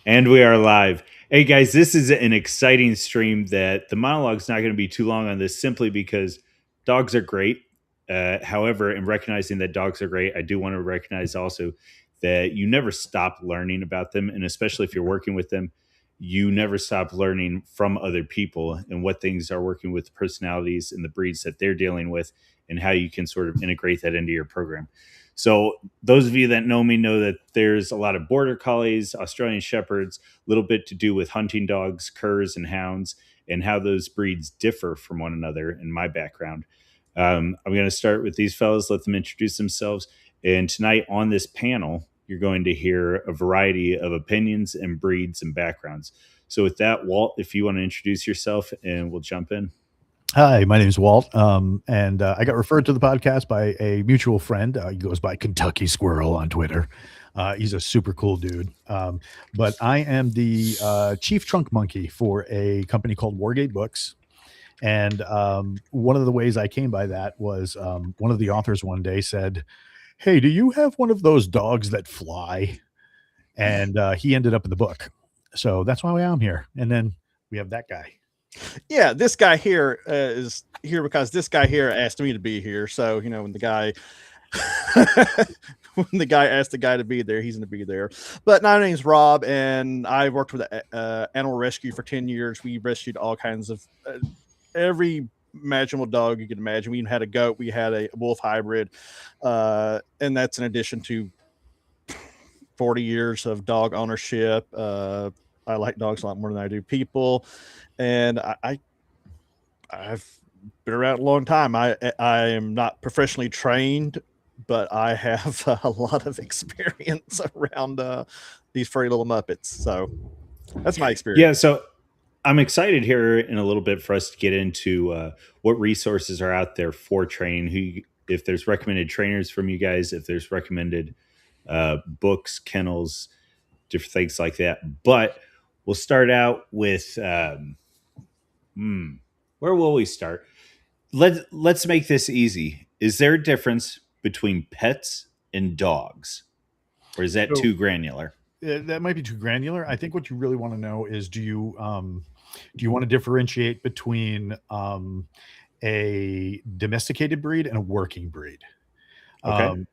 And we are live. Hey guys, this is an exciting stream that the monologue's not going to be too long on this simply because dogs are great. However, in recognizing that dogs are great, I do want to recognize also that you never stop learning about them. And especially if you're working with them, you never stop learning from other people and what things are working with the personalities and the breeds that they're dealing with and how you can sort of integrate that into your program. So those of you that know me know that there's a lot of border collies, Australian shepherds, a little bit to do with hunting dogs, curs, and hounds, and how those breeds differ from one another in my background. I'm going to start with these fellows, let them introduce themselves. And tonight on this panel, you're going to hear a variety of opinions and breeds and backgrounds. So with that, Walt, if you want to introduce yourself and we'll jump in. Hi, my name is Walt, and I got referred to the podcast by a mutual friend. He goes by Kentucky Squirrel on Twitter. He's a super cool dude. But I am the chief trunk monkey for a company called Wargate Books. And one of the ways I came by that was one of the authors one day said, "Hey, do you have one of those dogs that fly?" And he ended up in the book. So that's why I'm here. And then we have that guy. Yeah, this guy here is here because this guy here asked me to be here. So, you know, when the guy asked the guy to be there, he's going to be there. But my name's Rob, and I worked with animal rescue for 10 years. We rescued all kinds of every imaginable dog you could imagine. We even had a goat. We had a wolf hybrid. And that's in addition to 40 years of dog ownership. I like dogs a lot more than I do people. And I've been around a long time. I am not professionally trained, but I have a lot of experience around these furry little Muppets. So that's my experience. Yeah, so I'm excited here in a little bit for us to get into what resources are out there for training. If there's recommended trainers from you guys, if there's recommended books, kennels, different things like that. But we'll start out with where will we start? Let's make this easy. Is there a difference between pets and dogs, or is that too granular? That might be too granular. I think what you really want to know is do you want to differentiate between a domesticated breed and a working breed? Okay.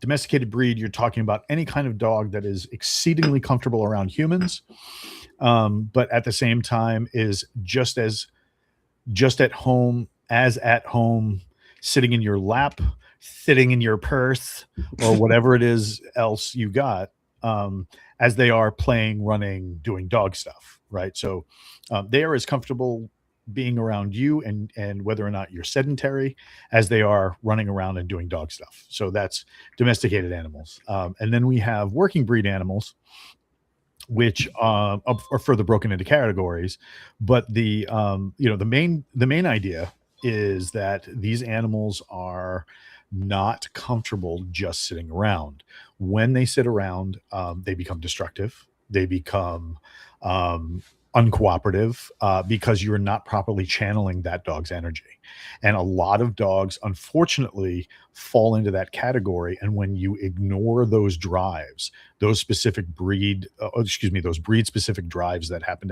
Domesticated breed, you're talking about any kind of dog that is exceedingly comfortable around humans, but at the same time is just at home, sitting in your lap, sitting in your purse, or whatever it is else you got, as they are playing, running, doing dog stuff, right? So they are as comfortable being around you and whether or not you're sedentary as they are running around and doing dog stuff. So that's domesticated animals. And then we have working breed animals, which are further broken into categories. But the main idea is that these animals are not comfortable just sitting around. When they sit around, they become destructive. They become uncooperative because you're not properly channeling that dog's energy. And a lot of dogs, unfortunately, fall into that category. And when you ignore those drives, those breed specific drives that happen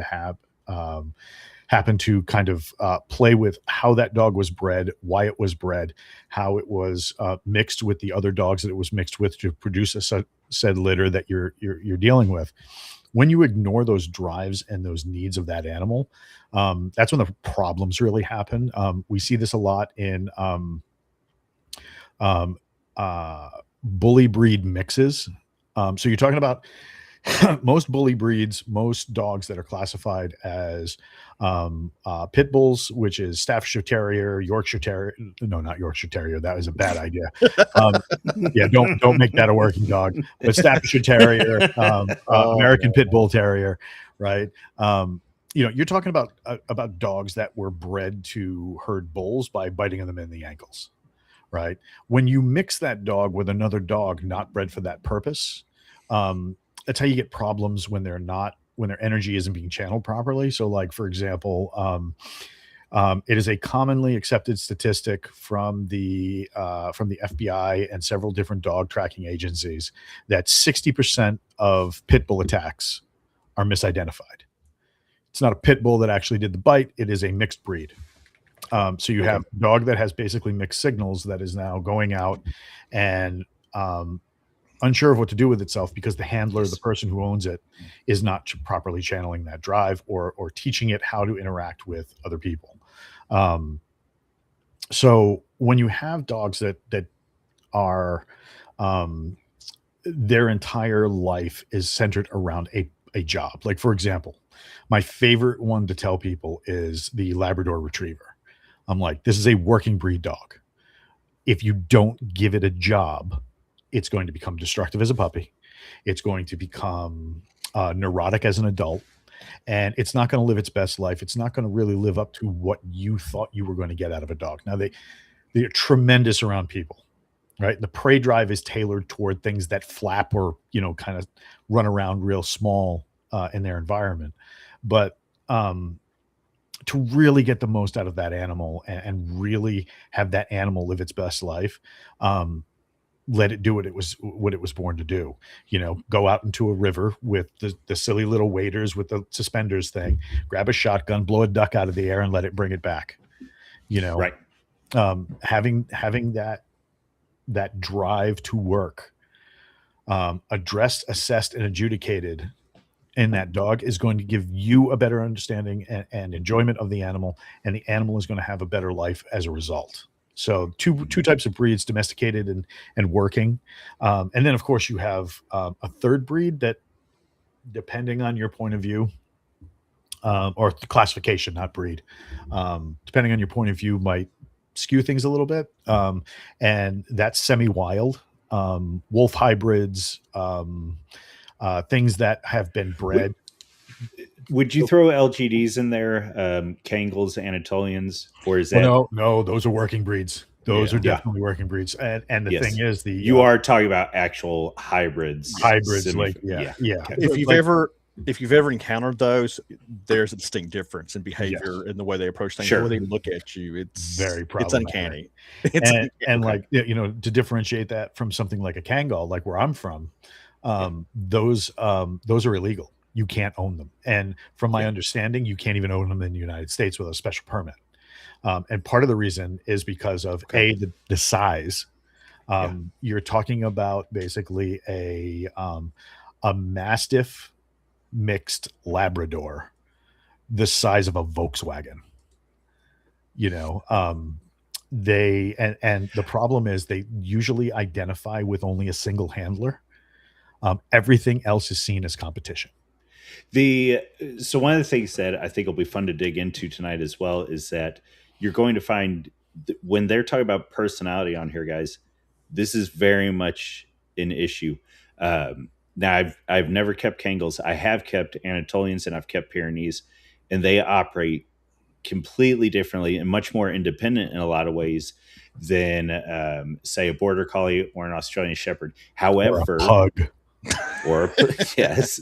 to kind of play with how that dog was bred, why it was bred, how it was mixed with the other dogs that it was mixed with to produce a said litter that you're dealing with. When you ignore those drives and those needs of that animal, that's when the problems really happen. We see this a lot in bully breed mixes. So you're talking about most bully breeds, most dogs that are classified as pit bulls, which is Staffordshire Terrier, Yorkshire Terrier. No, not Yorkshire Terrier. That was a bad idea. Yeah, don't make that a working dog. But Staffordshire Terrier, American Pit Bull Terrier, right? You're talking about dogs that were bred to herd bulls by biting them in the ankles, right? When you mix that dog with another dog not bred for that purpose, that's how you get problems when their energy isn't being channeled properly. So, like, for example, It is a commonly accepted statistic from the FBI and several different dog tracking agencies that 60% of pit bull attacks are misidentified. It's not a pit bull that actually did the bite; it is a mixed breed. So you have a dog that has basically mixed signals that is now going out and unsure of what to do with itself because the handler, the person who owns it, is not properly channeling that drive or teaching it how to interact with other people. So when you have dogs that are their entire life is centered around a job, like for example, my favorite one to tell people is the Labrador Retriever. I'm like, this is a working breed dog. If you don't give it a job, it's going to become destructive as a puppy. It's going to become neurotic as an adult, and it's not going to live its best life. It's not going to really live up to what you thought you were going to get out of a dog. Now they're tremendous around people, right? The prey drive is tailored toward things that flap or kind of run around real small in their environment, but to really get the most out of that animal and really have that animal live its best life, let it do what it was born to do. Go out into a river with the silly little waders with the suspenders thing, grab a shotgun, blow a duck out of the air, and let it bring it back. Right. Having that drive to work, addressed, assessed, and adjudicated in that dog is going to give you a better understanding and enjoyment of the animal, and the animal is going to have a better life as a result. So two types of breeds, domesticated and working. And then of course you have a third breed that, depending on your point of view, or classification, not breed, depending on your point of view, might skew things a little bit. And that's semi-wild, wolf hybrids, things that have been bred. Would you throw LGDs in there, Kangles, Anatolians, or is that? No, those are working breeds. Those are definitely working breeds. And the thing is, you are talking about actual hybrids. Hybrids, Okay. If you've ever encountered those, there's a distinct difference in behavior in the way they approach things, the way they look at you. It's very problematic. It's uncanny. And like, to differentiate that from something like a Kangal, like where I'm from, those are illegal. You can't own them. And from my understanding, you can't even own them in the United States with a special permit. And part of the reason is because of the size. You're talking about basically a Mastiff mixed Labrador, the size of a Volkswagen. The problem is they usually identify with only a single handler. Everything else is seen as competition. So one of the things that I think will be fun to dig into tonight as well is that you're going to find when they're talking about personality on here, guys, this is very much an issue. Now I've never kept Kangles. I have kept Anatolians and I've kept Pyrenees, and they operate completely differently and much more independent in a lot of ways than say a Border Collie or an Australian Shepherd. However, or a pug. Yes.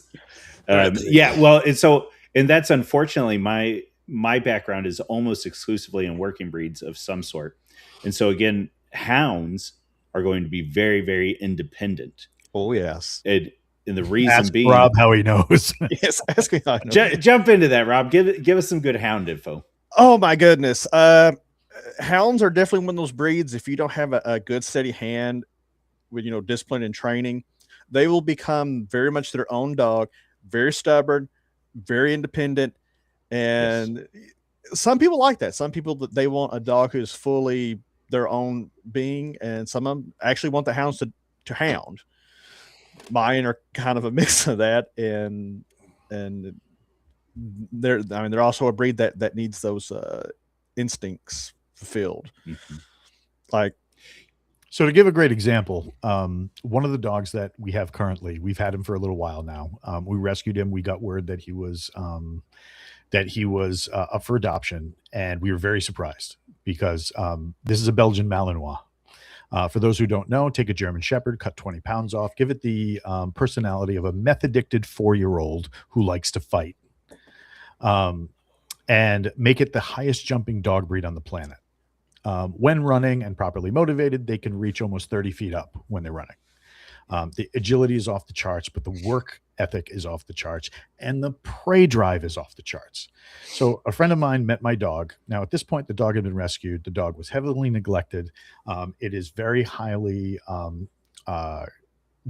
Well, and that's unfortunately my background is almost exclusively in working breeds of some sort. And so again, hounds are going to be very, very independent. Oh yes. And the reason ask being, Rob how he knows. Yes, ask me how I know. Jump into that, Rob. Give us some good hound info. Oh my goodness. Hounds are definitely one of those breeds. If you don't have a good steady hand with discipline and training, they will become very much their own dog, very stubborn, very independent. And some people like that. Some people, they want a dog who's fully their own being, and some of them actually want the hounds to hound. Mine are kind of a mix of that, and they're also a breed that needs those instincts fulfilled. Mm-hmm. So to give a great example, one of the dogs that we have currently, we've had him for a little while now. We rescued him. We got word that he was up for adoption, and we were very surprised because this is a Belgian Malinois. For those who don't know, take a German Shepherd, cut 20 pounds off, give it the personality of a meth-addicted 4-year-old who likes to fight. and make it the highest jumping dog breed on the planet. When running and properly motivated, they can reach almost 30 feet up when they're running. The agility is off the charts, but the work ethic is off the charts, and the prey drive is off the charts. So a friend of mine met my dog. Now, at this point, the dog had been rescued. The dog was heavily neglected. It is very highly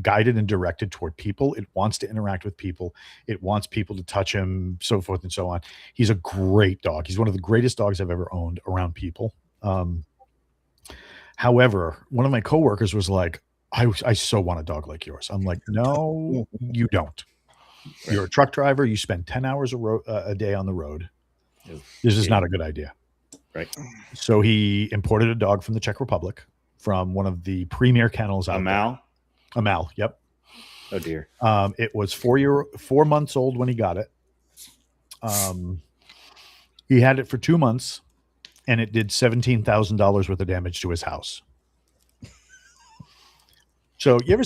guided and directed toward people. It wants to interact with people. It wants people to touch him, so forth and so on. He's a great dog. He's one of the greatest dogs I've ever owned around people. However, one of my coworkers was like, I so want a dog like yours. I'm like, no, you don't. You're a truck driver. You spend 10 hours a day on the road. This is not a good idea. Right. So he imported a dog from the Czech Republic, from one of the premier kennels out there. A Mal. Yep. Oh dear. It was 4 months old when he got it. He had it for 2 months, and it did $17,000 worth of damage to his house. So you ever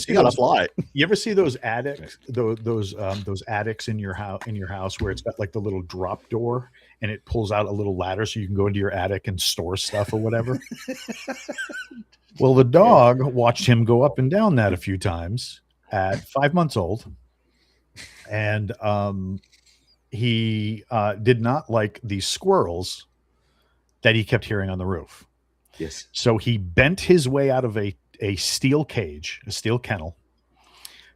see those attics, those attics in your house where it's got like the little drop door and it pulls out a little ladder so you can go into your attic and store stuff or whatever? Well, the dog watched him go up and down that a few times at 5 months old, and he did not like the squirrels that he kept hearing on the roof. Yes. So he bent his way out of a steel cage, a steel kennel,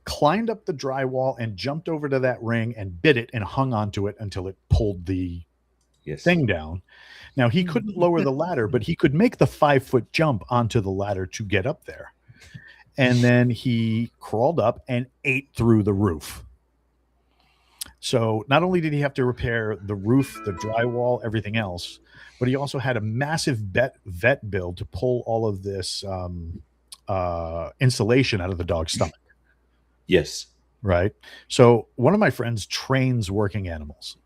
climbed up the drywall and jumped over to that ring and bit it and hung onto it until it pulled the thing down. Now, he couldn't lower the ladder, but he could make the 5-foot jump onto the ladder to get up there. And then he crawled up and ate through the roof. So not only did he have to repair the roof, the drywall, everything else, but he also had a massive vet bill to pull all of this insulation out of the dog's stomach. Yes. Right. So one of my friends trains working animals.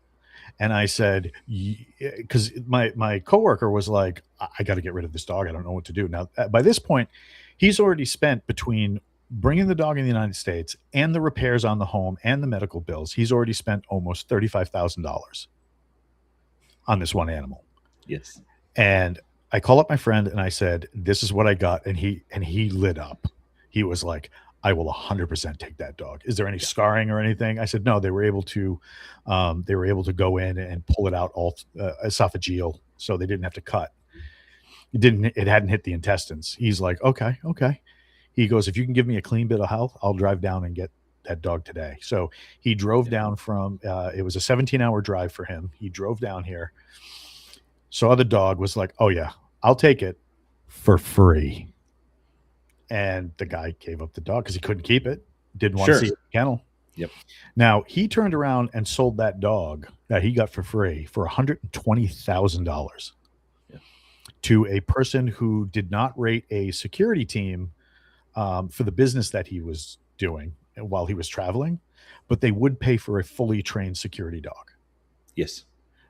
And I said, because my coworker was like, I got to get rid of this dog. I don't know what to do. Now, by this point, he's already spent, between bringing the dog in the United States and the repairs on the home and the medical bills, he's already spent almost $35,000 on this one animal. Yes. And I call up my friend and I said, this is what I got. And he lit up. He was like, I will 100% take that dog. Is there any scarring or anything? I said, no, they were able to go in and pull it out all esophageal. So they didn't have to cut. It hadn't hit the intestines. He's like, okay. He goes, if you can give me a clean bit of health, I'll drive down and get that dog today. So he drove down from, it was a 17-hour drive for him. He drove down here, saw the dog, was like, oh yeah, I'll take it for free. And the guy gave up the dog because he couldn't keep it. Didn't want to see it in the kennel. Yep. Now he turned around and sold that dog that he got for free for $120,000 to a person who did not rate a security team for the business that he was doing while he was traveling, but they would pay for a fully trained security dog. Yes.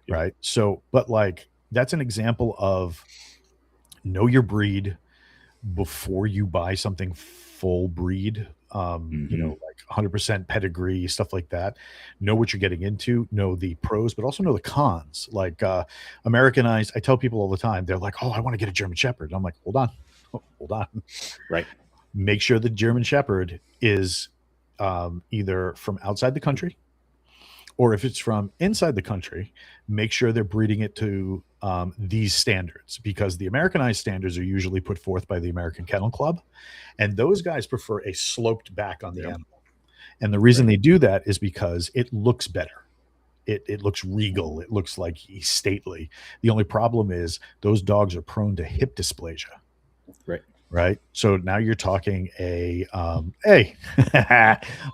Right. So, but like, that's an example of know your breed before you buy something full breed, like 100% pedigree, stuff like that. Know what you're getting into, know the pros, but also know the cons. Like Americanized, I tell people all the time, they're like, oh, I want to get a German Shepherd. I'm like, hold on. Right. Make sure the German Shepherd is either from outside the country, or if it's from inside the country, make sure they're breeding it to these standards, because the Americanized standards are usually put forth by the American Kennel Club. And those guys prefer a sloped back on the animal. And the reason they do that is because it looks better. It looks regal. It looks like he's stately. The only problem is those dogs are prone to hip dysplasia. Right. So now you're talking hey,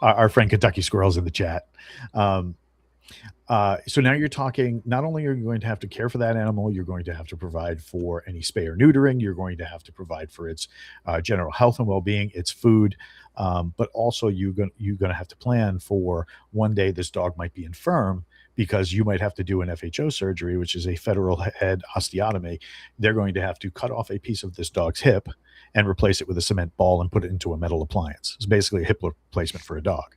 our friend Kentucky Squirrel's in the chat. So now you're talking, not only are you going to have to care for that animal, you're going to have to provide for any spay or neutering, you're going to have to provide for its general health and well-being, its food, but also you're going to have to plan for one day this dog might be infirm, because you might have to do an FHO surgery, which is a federal head osteotomy. They're going to have to cut off a piece of this dog's hip and replace it with a cement ball and put it into a metal appliance. It's basically a hip replacement for a dog.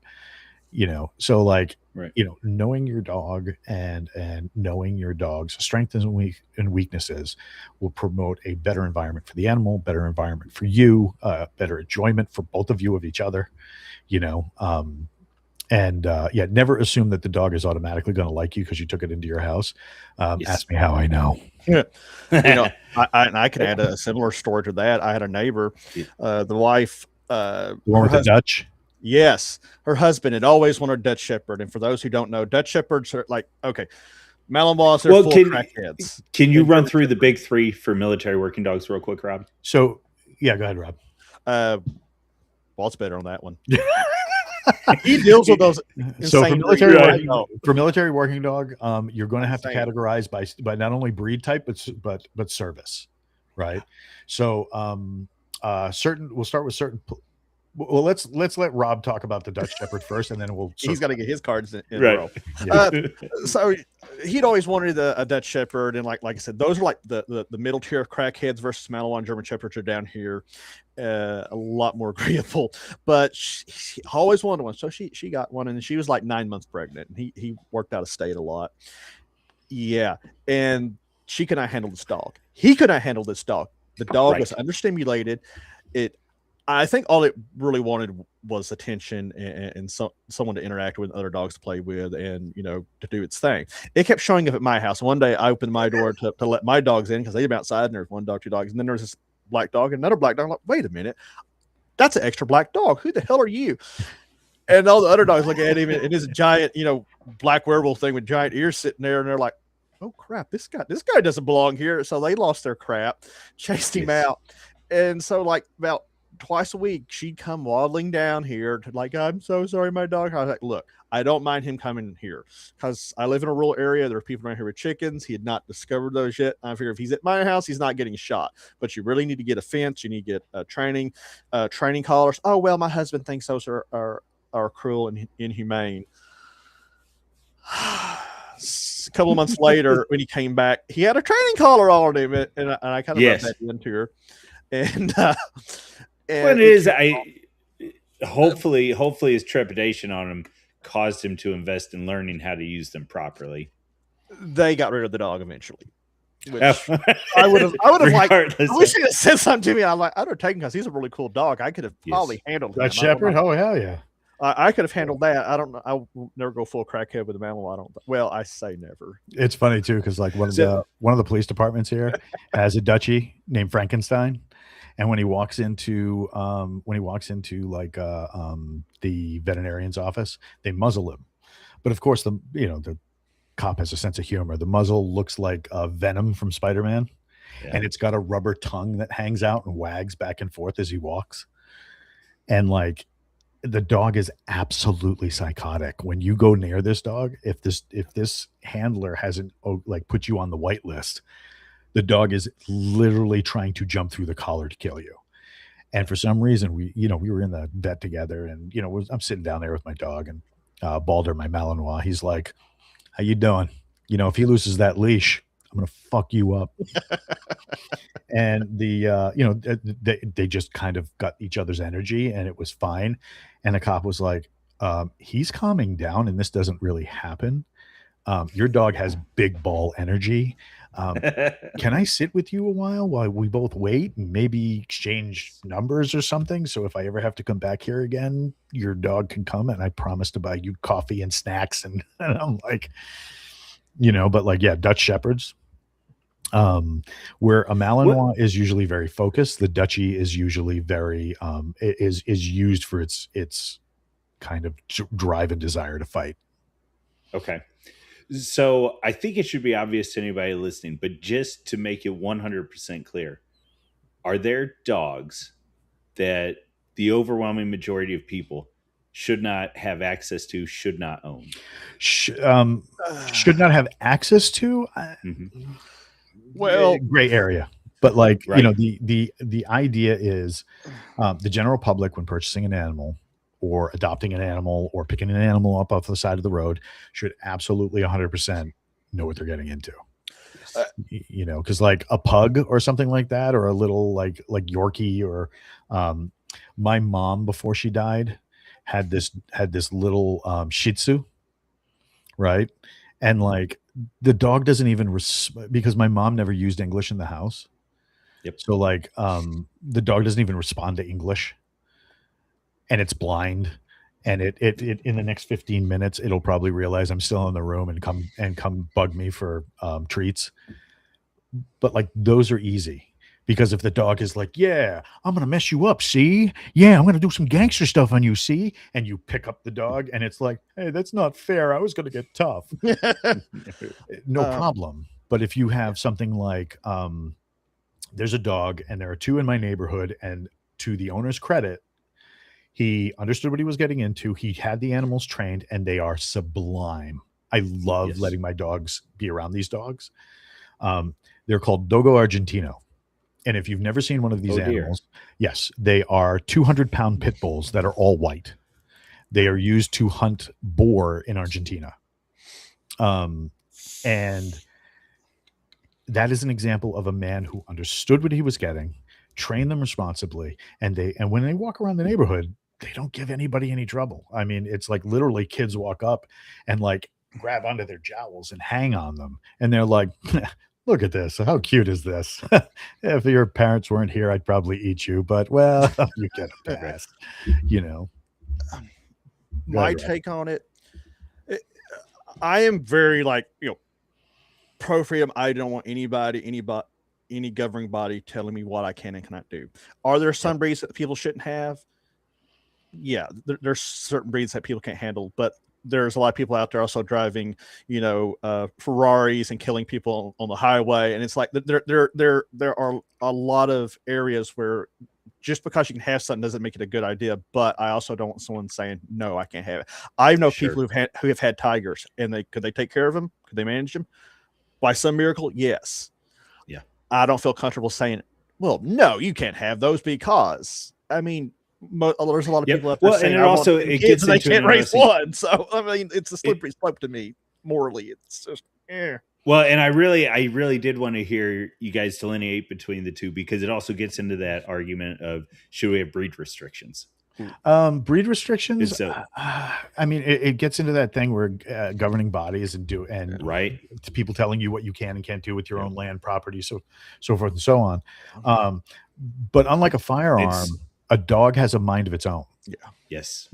So like, Right. Knowing your dog and knowing your dog's strengths and weaknesses will promote a better environment for the animal, better environment for you, better enjoyment for both of you of each other. You know, and yeah, never assume that the dog is automatically going to like you because you took it into your house. Yes. Ask me how I know. I can add a similar story to that. I had a neighbor, the wife, The one with the Dutch. Yes, her husband had always wanted a Dutch Shepherd, and for those who don't know, Dutch Shepherds are like Malinois are full crackheads. Can you run through the big three for military working dogs real quick, Rob? So yeah, go ahead, Rob. Walt's better on that one. He deals with those. So for military working dog, you're going to have to categorize by not only breed type but service, right? So we'll start with certain. Well, let's let Rob talk about the Dutch Shepherd first, and then he's got to get his cards in a right. row. Yeah. So he'd always wanted a Dutch Shepherd, and like I said, those are like the middle tier of crackheads versus Malinois and German Shepherds are down here, a lot more agreeable. But she always wanted one, so she got one, and she was like 9 months pregnant, and he worked out of state a lot. Yeah, and she could not handle this dog. He could not handle this dog. The dog was understimulated. I think all it really wanted was attention and someone to interact with, other dogs to play with, and to do its thing. It kept showing up at my house. One day I opened my door to let my dogs in because they've been outside, and there's one dog, two dogs, and then there's this black dog, and another black dog. I'm like, wait a minute, that's an extra black dog. Who the hell are you? And all the other dogs look at him, and his giant, black werewolf thing with giant ears sitting there, and they're like, oh crap, this guy doesn't belong here. So they lost their crap, chased him out, and so like about twice a week she'd come waddling down here to like, I'm so sorry, my dog. I was like, look, I don't mind him coming here because I live in a rural area. There are people around here with chickens. He had not discovered those yet. I figure if he's at my house, he's not getting shot. But you really need to get a fence. You need to get training collars. Oh well, my husband thinks those are cruel and inhumane. A couple of months later, when he came back, he had a training collar on him, and I kind of rubbed that into her. And what it is, hopefully his trepidation on him caused him to invest in learning how to use them properly. They got rid of the dog eventually. Which I would have liked. I wish he had said something to me. I'm like, I'd have taken because he's a really cool dog. I could have probably handled that Shepherd. Oh hell yeah. I could have handled that. I don't know. I will never go full crackhead with a mammal. I don't. Well, I say never. It's funny too because like one of the police departments here has a Dutchie named Frankenstein, and when he walks into like the veterinarian's office, they muzzle him. But of course, the cop has a sense of humor. The muzzle looks like Venom from Spider-Man, and it's got a rubber tongue that hangs out and wags back and forth as he walks, and like. The dog is absolutely psychotic. When you go near this dog, if this handler hasn't like put you on the white list, the dog is literally trying to jump through the collar to kill you. And for some reason, we were in the vet together, and I'm sitting down there with my dog, and Balder, my Malinois, he's like, "How you doing? If he loses that leash, I'm gonna fuck you up." And they just kind of got each other's energy, and it was fine. And the cop was like, he's calming down, and this doesn't really happen. Your dog has big ball energy. Can I sit with you a while we both wait and maybe exchange numbers or something? So if I ever have to come back here again, your dog can come, and I promise to buy you coffee and snacks. And I'm like, but like, yeah, Dutch Shepherds. Where a Malinois is usually very focused, the Dutchie is usually very is used for its kind of drive and desire to fight. Okay, so I think it should be obvious to anybody listening, but just to make it 100% clear, are there dogs that the overwhelming majority of people should not have access to, should not own? Should not have access to? Mm-hmm. Well, gray area, but like, the idea is the general public, when purchasing an animal or adopting an animal or picking an animal up off the side of the road, should absolutely 100% know what they're getting into. Because like a pug or something like that, or a little like Yorkie, or my mom before she died had this little Shih Tzu, right? And like the dog doesn't even because my mom never used English in the house. Yep. So like the dog doesn't even respond to English, and it's blind, and it in the next 15 minutes it'll probably realize I'm still in the room and come bug me for treats. But like those are easy, because if the dog is like, yeah, I'm gonna mess you up, see, yeah, I'm gonna do some gangster stuff on you, see, and you pick up the dog and it's like, hey, that's not fair, I was gonna get tough. No problem. But if you have something like there's a dog and there are two in my neighborhood, and to the owner's credit, he understood what he was getting into. He had the animals trained and they are sublime. I love Yes. letting my dogs be around these dogs. They're called Dogo Argentino. And if you've never seen one of these Oh, dear. animals, yes, they are 200-pound pit bulls that are all white. They are used to hunt boar in Argentina. And that is an example of a man who understood what he was getting, trained them responsibly, and when they walk around the neighborhood, they don't give anybody any trouble. I mean, it's like literally kids walk up and like grab onto their jowls and hang on them, and they're like, look at this, how cute is this? If your parents weren't here, I'd probably eat you, but well, you get a pass. You know, My take on it, I am very like, pro freedom. I don't want any governing body telling me what I can and cannot do. Are there some breeds that people shouldn't have? Yeah, there's certain breeds that people can't handle, but there's a lot of people out there also driving, Ferraris and killing people on the highway, and it's like there are a lot of areas where just because you can have something doesn't make it a good idea. But I also don't want someone saying no, I can't have it. I know people who have had tigers, and could they take care of them? Could they manage them? By some miracle, yes. Yeah. I don't feel comfortable saying, well, no, you can't have those, because I mean, there's a lot of people out there saying, and it gets and they can't raise one. So I mean, it's a slippery slope to me morally. It's just, Well, and I really did want to hear you guys delineate between the two, because it also gets into that argument of, should we have breed restrictions? Breed restrictions. So, I mean, it gets into that thing where governing bodies and right, people telling you what you can and can't do with your own land, property, so forth and so on. But unlike a firearm, a dog has a mind of its own. Yeah. Yes.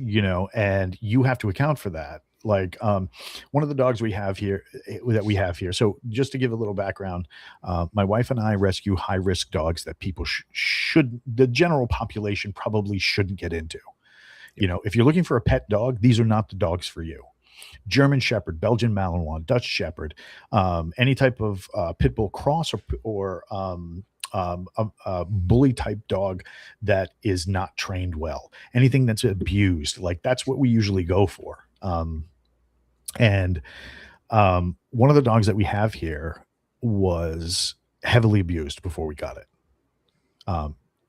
And you have to account for that. Like one of the dogs we have here. So just to give a little background, my wife and I rescue high risk dogs that people the general population probably shouldn't get into. If you're looking for a pet dog, these are not the dogs for you. German Shepherd, Belgian Malinois, Dutch Shepherd, any type of pit bull cross or a bully type dog that is not trained well, anything that's abused, like that's what we usually go for. And one of the dogs that we have here was heavily abused before we got it.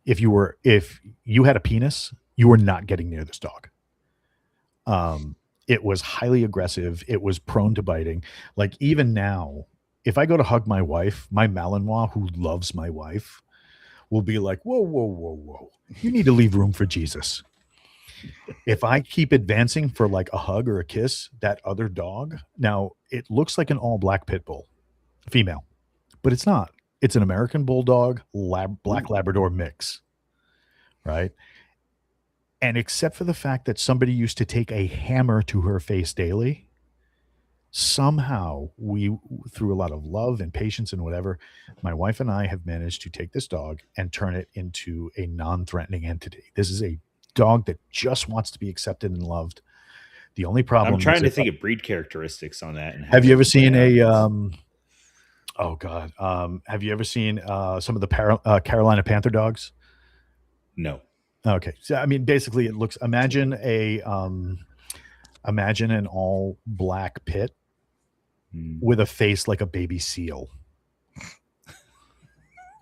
If you had a penis, you were not getting near this dog. It was highly aggressive. It was prone to biting. Like even now, if I go to hug my wife, my Malinois, who loves my wife, will be like, whoa, whoa, whoa, whoa. You need to leave room for Jesus. If I keep advancing for like a hug or a kiss, that other dog, now it looks like an all black pit bull, female, but it's not. It's an American bulldog, black Labrador mix, right? And except for the fact that somebody used to take a hammer to her face daily, somehow we, through a lot of love and patience and whatever, my wife and I have managed to take this dog and turn it into a non-threatening entity. This is a dog that just wants to be accepted and loved. The only problem, I'm trying to think of breed characteristics on that. And have you ever seen have you ever seen some of the Carolina Panther dogs? No. Okay. So I mean, basically it looks, imagine an all black pit with a face like a baby seal.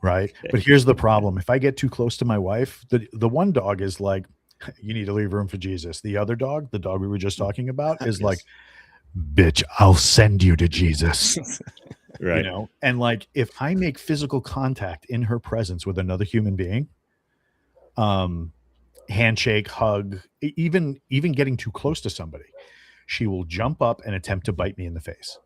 Right. Okay. But here's the problem. If I get too close to my wife, the one dog is like, you need to leave room for Jesus. The other dog, the dog we were just talking about, is like, bitch, I'll send you to Jesus. Right. And like, if I make physical contact in her presence with another human being, handshake, hug, even getting too close to somebody, she will jump up and attempt to bite me in the face.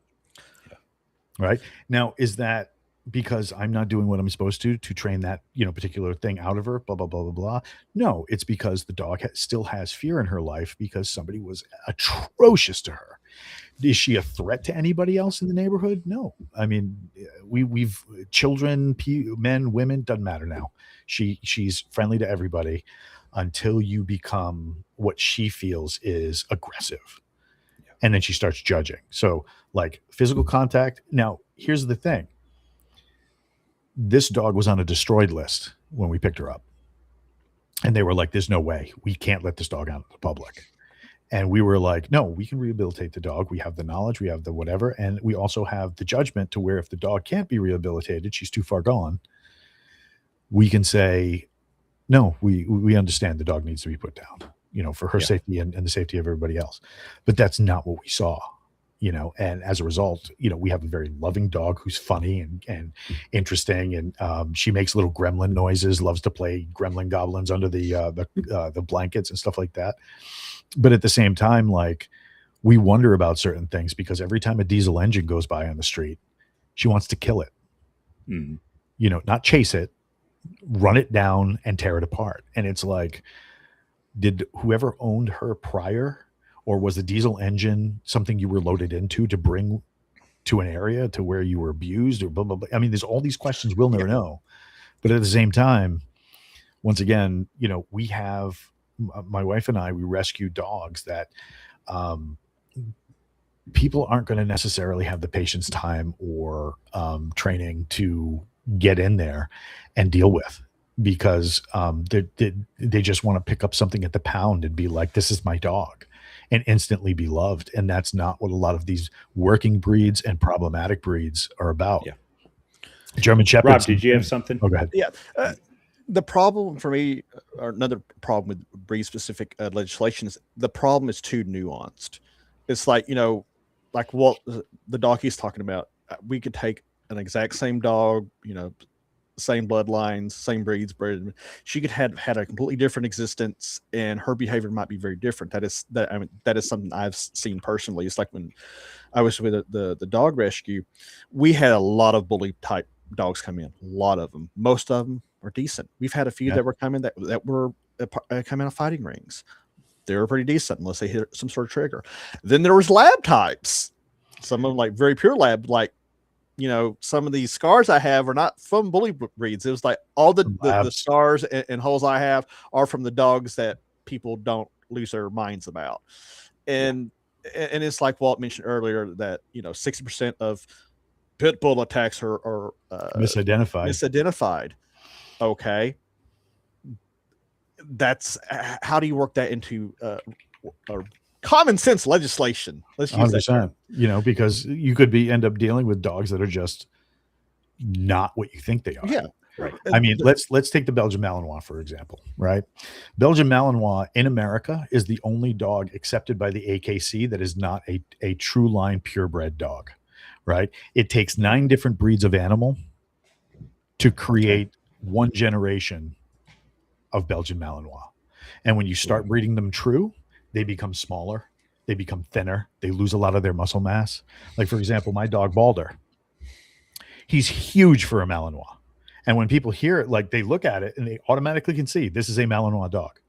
Right now, is that because I'm not doing what I'm supposed to train that particular thing out of her? Blah blah blah blah blah. No, it's because the dog still has fear in her life because somebody was atrocious to her. Is she a threat to anybody else in the neighborhood? No. I mean, we've children, men, women, doesn't matter now. She's friendly to everybody until you become what she feels is aggressive. Yeah. And then she starts judging. So like physical contact. Now, here's the thing. This dog was on a destroyed list when we picked her up. And they were like, there's no way. We can't let this dog out in the public. And we were like, no, we can rehabilitate the dog. We have the knowledge, we have the whatever. And we also have the judgment to where if the dog can't be rehabilitated, she's too far gone. We can say, no, we understand the dog needs to be put down, for her safety and the safety of everybody else. But that's not what we saw, and as a result, we have a very loving dog who's funny and interesting. And she makes little gremlin noises, loves to play gremlin goblins under the blankets and stuff like that. But at the same time, like we wonder about certain things because every time a diesel engine goes by on the street, she wants to kill it, not chase it, run it down and tear it apart. And it's like, did whoever owned her prior, or was the diesel engine something you were loaded into to bring to an area to where you were abused or blah, blah, blah. I mean, there's all these questions we'll never know. But at the same time, once again, we have, my wife and I, we rescue dogs that people aren't going to necessarily have the patience, time, or training to get in there and deal with because they just want to pick up something at the pound and be like, this is my dog, and instantly be loved. And that's not what a lot of these working breeds and problematic breeds are about. Yeah. German Shepherds. Rob, did you have something? Oh, go ahead. Yeah. The problem for me, or another problem with breed-specific legislation, is the problem is too nuanced. It's like, like what the dog he's talking about. We could take an exact same dog, same bloodlines, same breeds, bred. She could have had a completely different existence, and her behavior might be very different. That is something I've seen personally. It's like when I was with the dog rescue, we had a lot of bully type dogs come in. A lot of them. Most of them are decent. We've had a few that were coming that were come out of fighting rings. They were pretty decent unless they hit some sort of trigger. Then there was lab types. Some of them like very pure lab, like some of these scars I have are not from bully breeds. It was like all the scars and holes I have are from the dogs that people don't lose their minds about. And it's like Walt mentioned earlier that 60% of pit bull attacks are misidentified. Okay, that's how do you work that into common sense legislation? Let's use 100%, that. Because you could end up dealing with dogs that are just not what you think they are. Yeah, right. I mean, let's take the Belgian Malinois for example. Right, Belgian Malinois in America is the only dog accepted by the AKC that is not a true line purebred dog. Right, it takes 9 different breeds of animal to create one generation of Belgian Malinois, and when you start breeding them true, they become smaller, they become thinner, they lose a lot of their muscle mass. Like, for example, my dog Balder, he's huge for a Malinois. And when people hear it, like they look at it and they automatically can see this is a Malinois dog,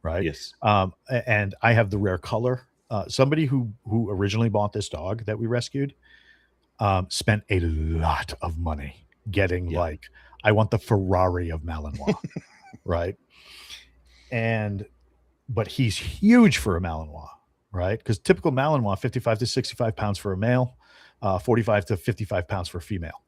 right? Yes. And I have the rare color. Somebody who originally bought this dog that we rescued spent a lot of money getting like, I want the Ferrari of Malinois, right? But he's huge for a Malinois, right? Because typical Malinois, 55 to 65 pounds for a male, 45 to 55 pounds for a female,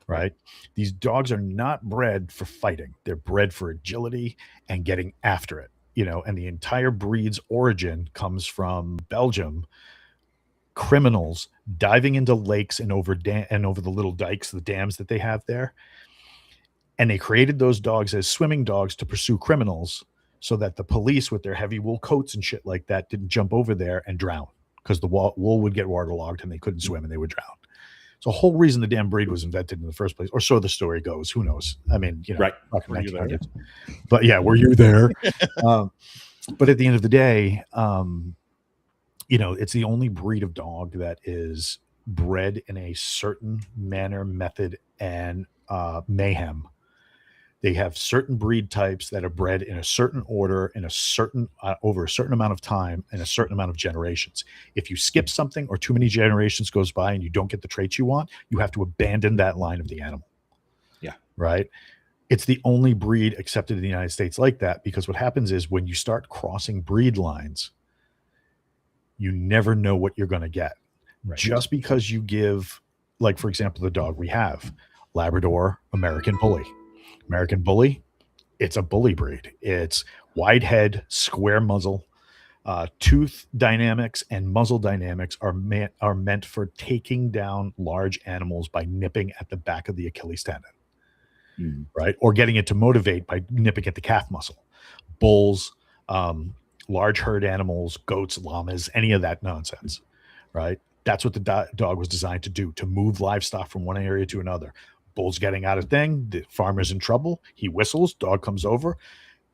right? These dogs are not bred for fighting. They're bred for agility and getting after it, and the entire breed's origin comes from Belgium. Criminals diving into lakes and over the little dikes, the dams that they have there. And they created those dogs as swimming dogs to pursue criminals, so that the police with their heavy wool coats and shit like that didn't jump over there and drown, because the wool would get waterlogged and they couldn't swim and they would drown. It's the whole reason the damn breed was invented in the first place, or so the story goes. Who knows? I mean, right. But yeah, were you there? But at the end of the day, it's the only breed of dog that is bred in a certain manner, method, and mayhem. They have certain breed types that are bred in a certain order, in a certain over a certain amount of time, and a certain amount of generations. If you skip something or too many generations goes by and you don't get the traits you want, you have to abandon that line of the animal. Yeah. Right. It's the only breed accepted in the United States like that, because what happens is when you start crossing breed lines, you never know what you're going to get. Right. Just because you give, like, for example, the dog we have, Labrador American Bully. American Bully, it's a bully breed. It's wide head, square muzzle. Tooth dynamics and muzzle dynamics are meant for taking down large animals by nipping at the back of the Achilles tendon, right? Or getting it to motivate by nipping at the calf muscle. Bulls, large herd animals, goats, llamas, any of that nonsense, right? That's what the dog was designed to do, to move livestock from one area to another. Bull's getting out of thing, the farmer's in trouble. He whistles, dog comes over,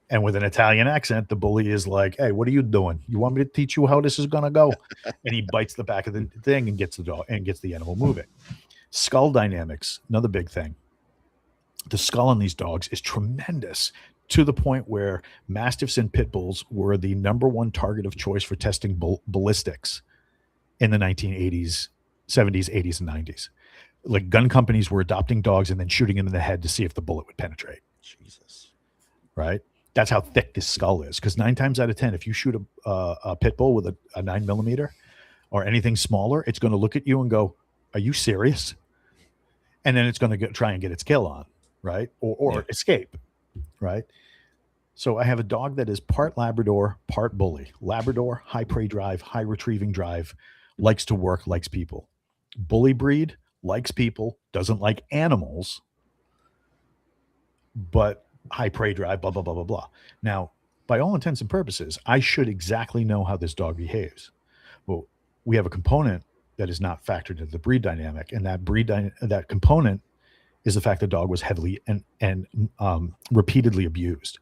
and with an Italian accent, the bully is like, "Hey, what are you doing? You want me to teach you how this is gonna go?" And he bites the back of the thing and gets the dog and gets the animal moving. Skull dynamics, another big thing. The skull on these dogs is tremendous, to the point where mastiffs and pit bulls were the number one target of choice for testing ballistics in the 1980s, 70s, 80s, and 90s. Like, gun companies were adopting dogs and then shooting them in the head to see if the bullet would penetrate. Jesus. Right? That's how thick this skull is. Because 9 times out of 10, if you shoot a pit bull with a 9mm or anything smaller, it's going to look at you and go, "Are you serious?" And then it's going to try and get its kill on, right? Or escape, right? So I have a dog that is part Labrador, part bully. Labrador, high prey drive, high retrieving drive, likes to work, likes people. Bully breed, likes people, doesn't like animals, but high prey drive, blah, blah, blah, blah, blah. Now, by all intents and purposes, I should exactly know how this dog behaves. Well, we have a component that is not factored into the breed dynamic, and that component is the fact the dog was heavily and repeatedly abused,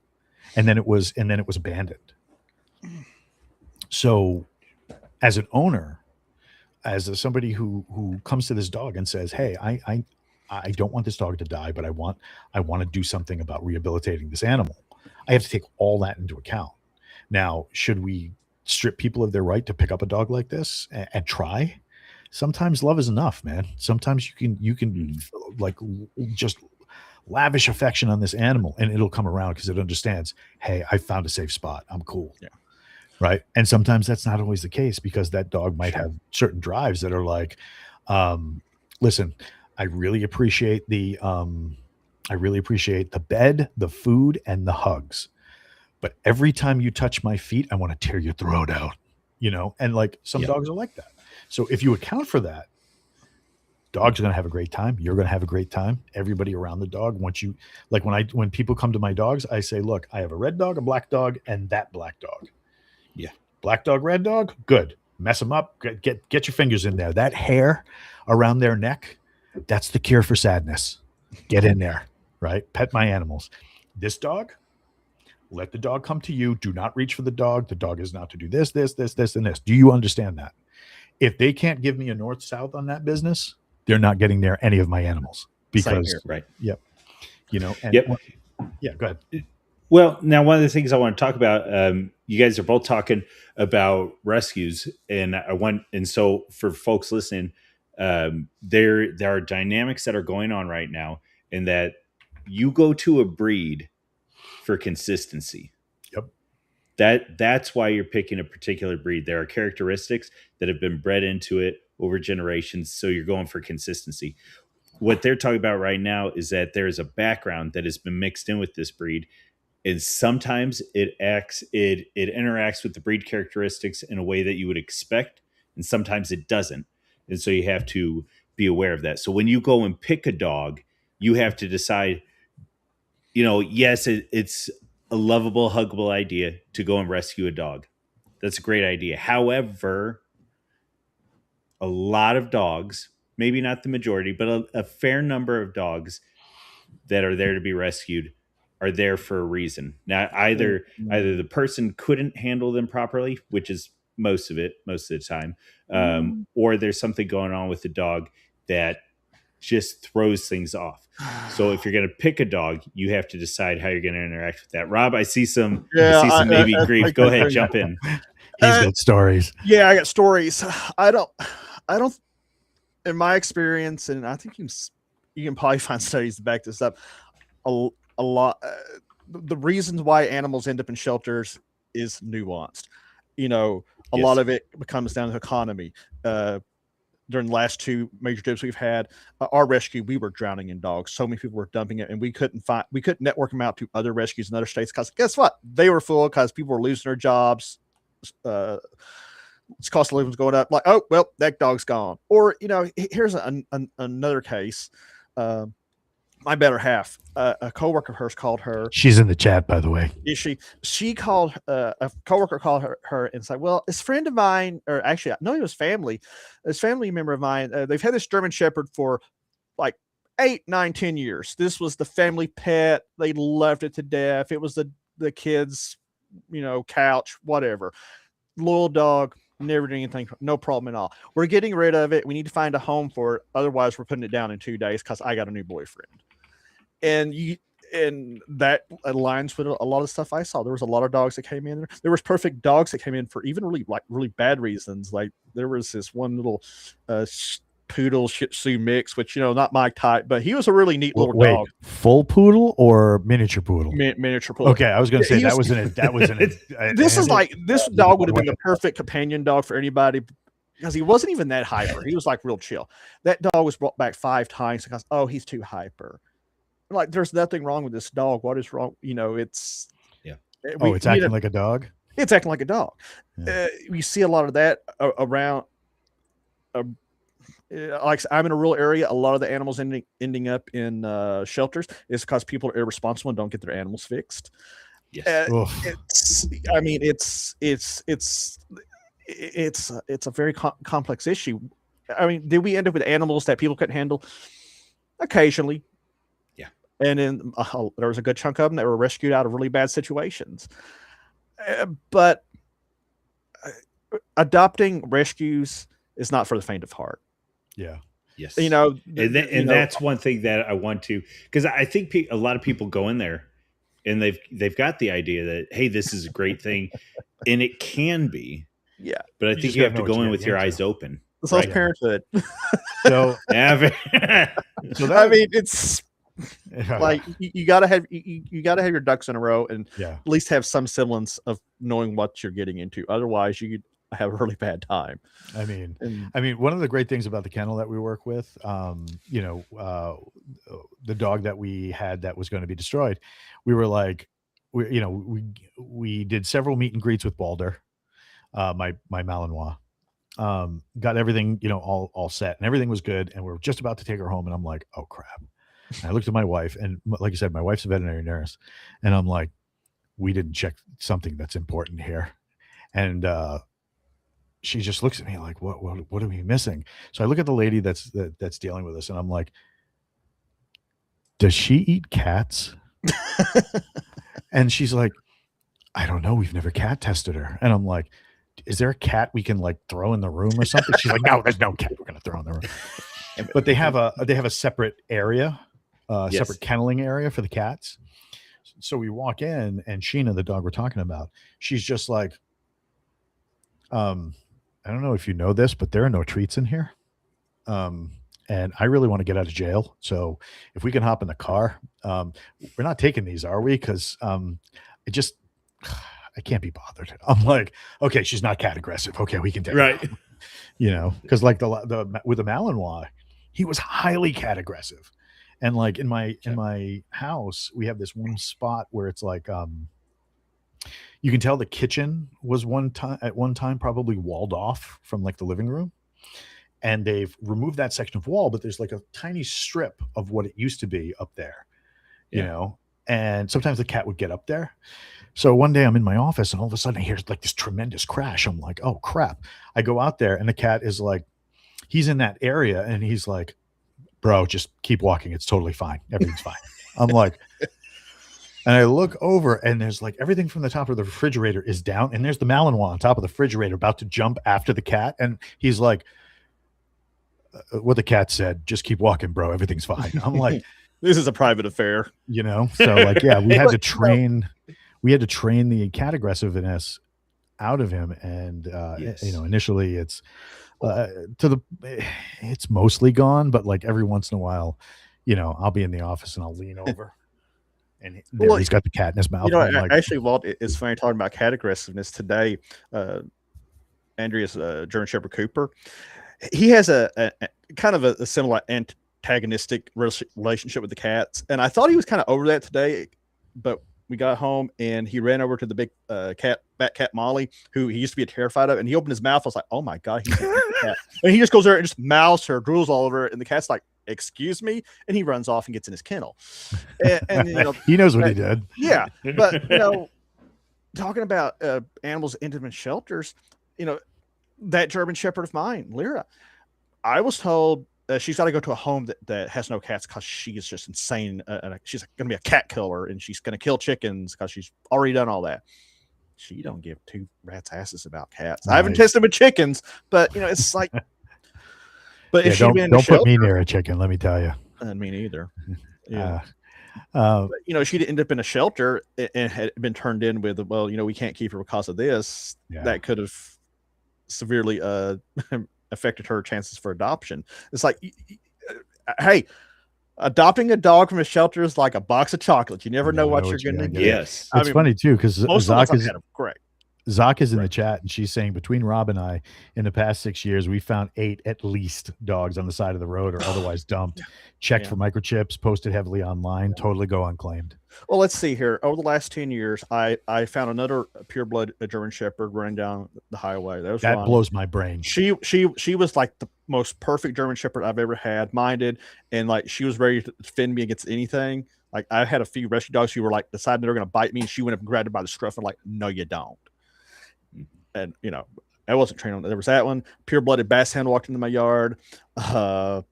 and then it was abandoned. So, as an owner, as somebody who comes to this dog and says, "Hey, I don't want this dog to die, but I want to do something about rehabilitating this animal," I have to take all that into account. Now, should we strip people of their right to pick up a dog like this and try? Sometimes love is enough, man. Sometimes you can like just lavish affection on this animal and it'll come around because it understands, "Hey, I found a safe spot. I'm cool." Yeah. Right. And sometimes that's not always the case, because that dog might have certain drives that are like, listen, I really appreciate the bed, the food, and the hugs, but every time you touch my feet, I want to tear your throat out, and like some dogs are like that. So if you account for that, dogs are going to have a great time. You're going to have a great time. Everybody around the dog, when people come to my dogs, I say, "Look, I have a red dog, a black dog, and that black dog. Yeah. Black dog, red dog, good. Mess them up. Get your fingers in there. That hair around their neck, that's the cure for sadness. Get in there, right? Pet my animals. This dog, let the dog come to you. Do not reach for the dog. The dog is not to do this, this, this, this, and this. Do you understand that? If they can't give me a north-south on that business, they're not getting near any of my animals." Because, right. Yep. And Yep. Yeah, go ahead. Well, now one of the things I want to talk about, you guys are both talking about rescues, and so for folks listening, there are dynamics that are going on right now, in that you go to a breed for consistency. Yep. That's why you're picking a particular breed. There are characteristics that have been bred into it over generations, so you're going for consistency. What they're talking about right now is that there is a background that has been mixed in with this breed, and sometimes it interacts with the breed characteristics in a way that you would expect, and sometimes it doesn't. And so you have to be aware of that. So when you go and pick a dog, you have to decide, yes, it's a lovable, huggable idea to go and rescue a dog. That's a great idea. However, a lot of dogs, maybe not the majority, but a fair number of dogs that are there to be rescued are there for a reason. Now, either the person couldn't handle them properly, which is most of the time, or there's something going on with the dog that just throws things off. So if you're going to pick a dog, you have to decide how you're going to interact with that. Rob, I see some maybe grief. Go ahead, jump in. He's got stories. Yeah, I got stories. I don't. In my experience, and I think you can probably find studies to back this up. A lot. The reasons why animals end up in shelters is nuanced. You know, a lot of it comes down to economy. During the last 2 major trips we've had, our rescue, we were drowning in dogs. So many people were dumping it, and we couldn't network them out to other rescues in other states because guess what? They were full because people were losing their jobs. Cost of living was going up. Like, oh well, that dog's gone. Or here's another case. My better half, a coworker of hers called her. She's in the chat, by the way. Is she? She called a coworker called her and said, "Well, this friend of mine, or actually, no, it was family. This family member of mine. They've had this German Shepherd for like 8, 9, 10 years. This was the family pet. They loved it to death. It was the kids, couch, whatever. Loyal dog." Never did anything, no problem at all. We're getting rid of it. We need to find a home for it. Otherwise, we're putting it down in 2 days because I got a new boyfriend. And that aligns with a lot of stuff I saw. There was a lot of dogs that came in there. There was perfect dogs that came in for even really bad reasons. Like there was this one little poodle Shih Tzu mix, which not my type, but he was a really neat little dog. Full poodle or miniature poodle? Miniature poodle. Okay, I was going to say this dog would have been the perfect companion dog for anybody because he wasn't even that hyper. He was like real chill. That dog was brought back 5 times because he's too hyper. Like there's nothing wrong with this dog. What is wrong? It's acting like a dog. It's acting like a dog. Yeah. We see a lot of that around. Like I'm in a rural area, a lot of the animals ending up in shelters is because people are irresponsible and don't get their animals fixed. Yes. It's a very complex issue. I mean, did we end up with animals that people couldn't handle? Occasionally. Yeah. And then there was a good chunk of them that were rescued out of really bad situations. But adopting rescues is not for the faint of heart. Yeah. Yes. And that's one thing that I want to, because I think a lot of people go in there and they've got the idea that, hey, this is a great thing, and it can be. Yeah. But I think you have to go in with your eyes open. It's like parenthood. So I mean, it's like you gotta have your ducks in a row and at least have some semblance of knowing what you're getting into. Otherwise, you have a really bad time. I mean, one of the great things about the kennel that we work with, the dog that we had that was going to be destroyed, we were like, we did several meet and greets with Balder, my Malinois, got everything, all set and everything was good. And we were just about to take her home. And I'm like, oh crap. And I looked at my wife, and like you said, my wife's a veterinary nurse. And I'm like, we didn't check something that's important here. And, she just looks at me like, what are we missing? So I look at the lady that's dealing with us, and I'm like, does she eat cats? And she's like, I don't know. We've never cat tested her. And I'm like, is there a cat we can like throw in the room or something? She's like, no, there's no cat we're going to throw in the room. But they have a separate area, separate kenneling area for the cats. So we walk in, and Sheena, the dog we're talking about, she's just like, I don't know if you know this, but there are no treats in here. And I really want to get out of jail. So if we can hop in the car, we're not taking these, are we? Because I can't be bothered. I'm like, okay, she's not cat aggressive. Okay, we can take it. Because like the with the Malinois, he was highly cat aggressive. And like in my house, we have this one spot where it's like you can tell the kitchen was at one time probably walled off from like the living room, and they've removed that section of wall, but there's like a tiny strip of what it used to be up there, and sometimes the cat would get up there. So one day I'm in my office, and all of a sudden I hear like this tremendous crash. I'm like, oh crap. I go out there, and the cat is like, he's in that area, and he's like, bro, just keep walking. It's totally fine. Everything's fine. I'm like, And I look over, and there's like everything from the top of the refrigerator is down, and there's the Malinois on top of the refrigerator about to jump after the cat. And he's like, what the cat said, just keep walking, bro. Everything's fine. I'm like, This is a private affair. so like, yeah, we had But, to train, the cat aggressiveness out of him. And, Yes. initially it's, it's mostly gone, but like every once in a while, I'll be in the office and I'll lean over and there he's got the cat in his mouth. I'm like, actually, Walt, it's funny talking about cat aggressiveness today. Andrea's German Shepherd Cooper, he has a kind of a similar antagonistic relationship with the cats, and I thought he was kind of over that today, but we got home and he ran over to the big bat cat Molly, who he used to be terrified of, and he opened his mouth. I was like, oh my god, he's a cat. And he just goes there and just mouths her, drools all over her, and the cat's like, excuse me, and he runs off and gets in his kennel. And he knows what he did. Yeah, but talking about animals in intimate shelters, that German Shepherd of mine, Lyra, I was told she's got to go to a home that has no cats because she is just insane. She's going to be a cat killer, and she's going to kill chickens because she's already done all that. She don't give two rats' asses about cats. Nice. I haven't tested with chickens, but it's like. But if don't put me near a chicken, let me tell you. Me neither. Yeah. But, she'd end up in a shelter and had been turned in with, well, we can't keep her because of this. Yeah. That could have severely affected her chances for adoption. It's like, hey, adopting a dog from a shelter is like a box of chocolates. You never know what you're going to get. Yes. It's funny too, because Zach is correct. Zach is in the chat, and she's saying between Rob and I, in the past 6 years, we found 8 at least dogs on the side of the road or otherwise dumped, checked for microchips, posted heavily online, totally go unclaimed. Well, let's see here. Over the last 10 years, I found another pureblood German Shepherd running down the highway. That blows my brain. She was like the most perfect German Shepherd I've ever had, minded, and like she was ready to defend me against anything. Like I had a few rescue dogs who were like deciding they were going to bite me, and she went up and grabbed it by the scruff and like, no, you don't. And I wasn't trained on that. There was that one. Pure-blooded bass hound walked into my yard, and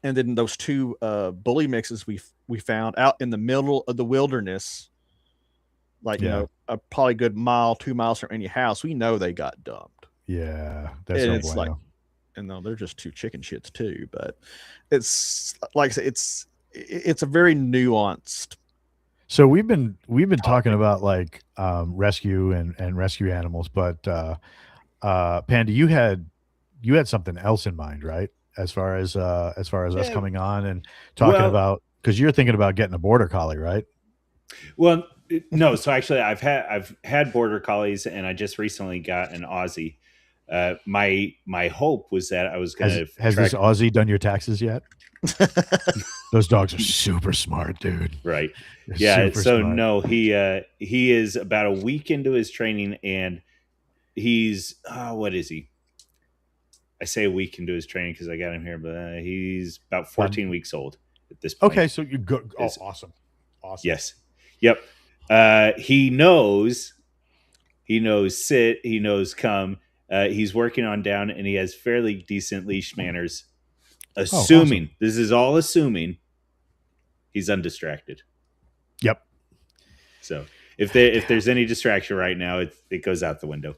then those 2 bully mixes we found out in the middle of the wilderness, like a probably good 2 miles from any house. We know they got dumped. Yeah, that's no bueno. Like, and no, they're just 2 chicken shits too. But it's like I said, it's a very nuanced. So we've been talking about like rescue and rescue animals, but Panda, you had something else in mind, right? As far as us coming on and talking about, because you're thinking about getting a border collie, right? Well, no. So actually, I've had border collies, and I just recently got an Aussie. My hope was that I was going to. Has this Aussie done your taxes yet? Those dogs are super smart, dude. Right. They're yeah. So smart. No, he is about a week into his training, and he's what is he? I say a week into his training because I got him here, but he's about 14 weeks old at this point. Okay, so you go. Oh, awesome. Yes. Yep. He knows sit. He knows come. He's working on down, and he has fairly decent leash manners. Assuming awesome. This is all assuming he's undistracted. Yep. So if there's any distraction right now, it goes out the window.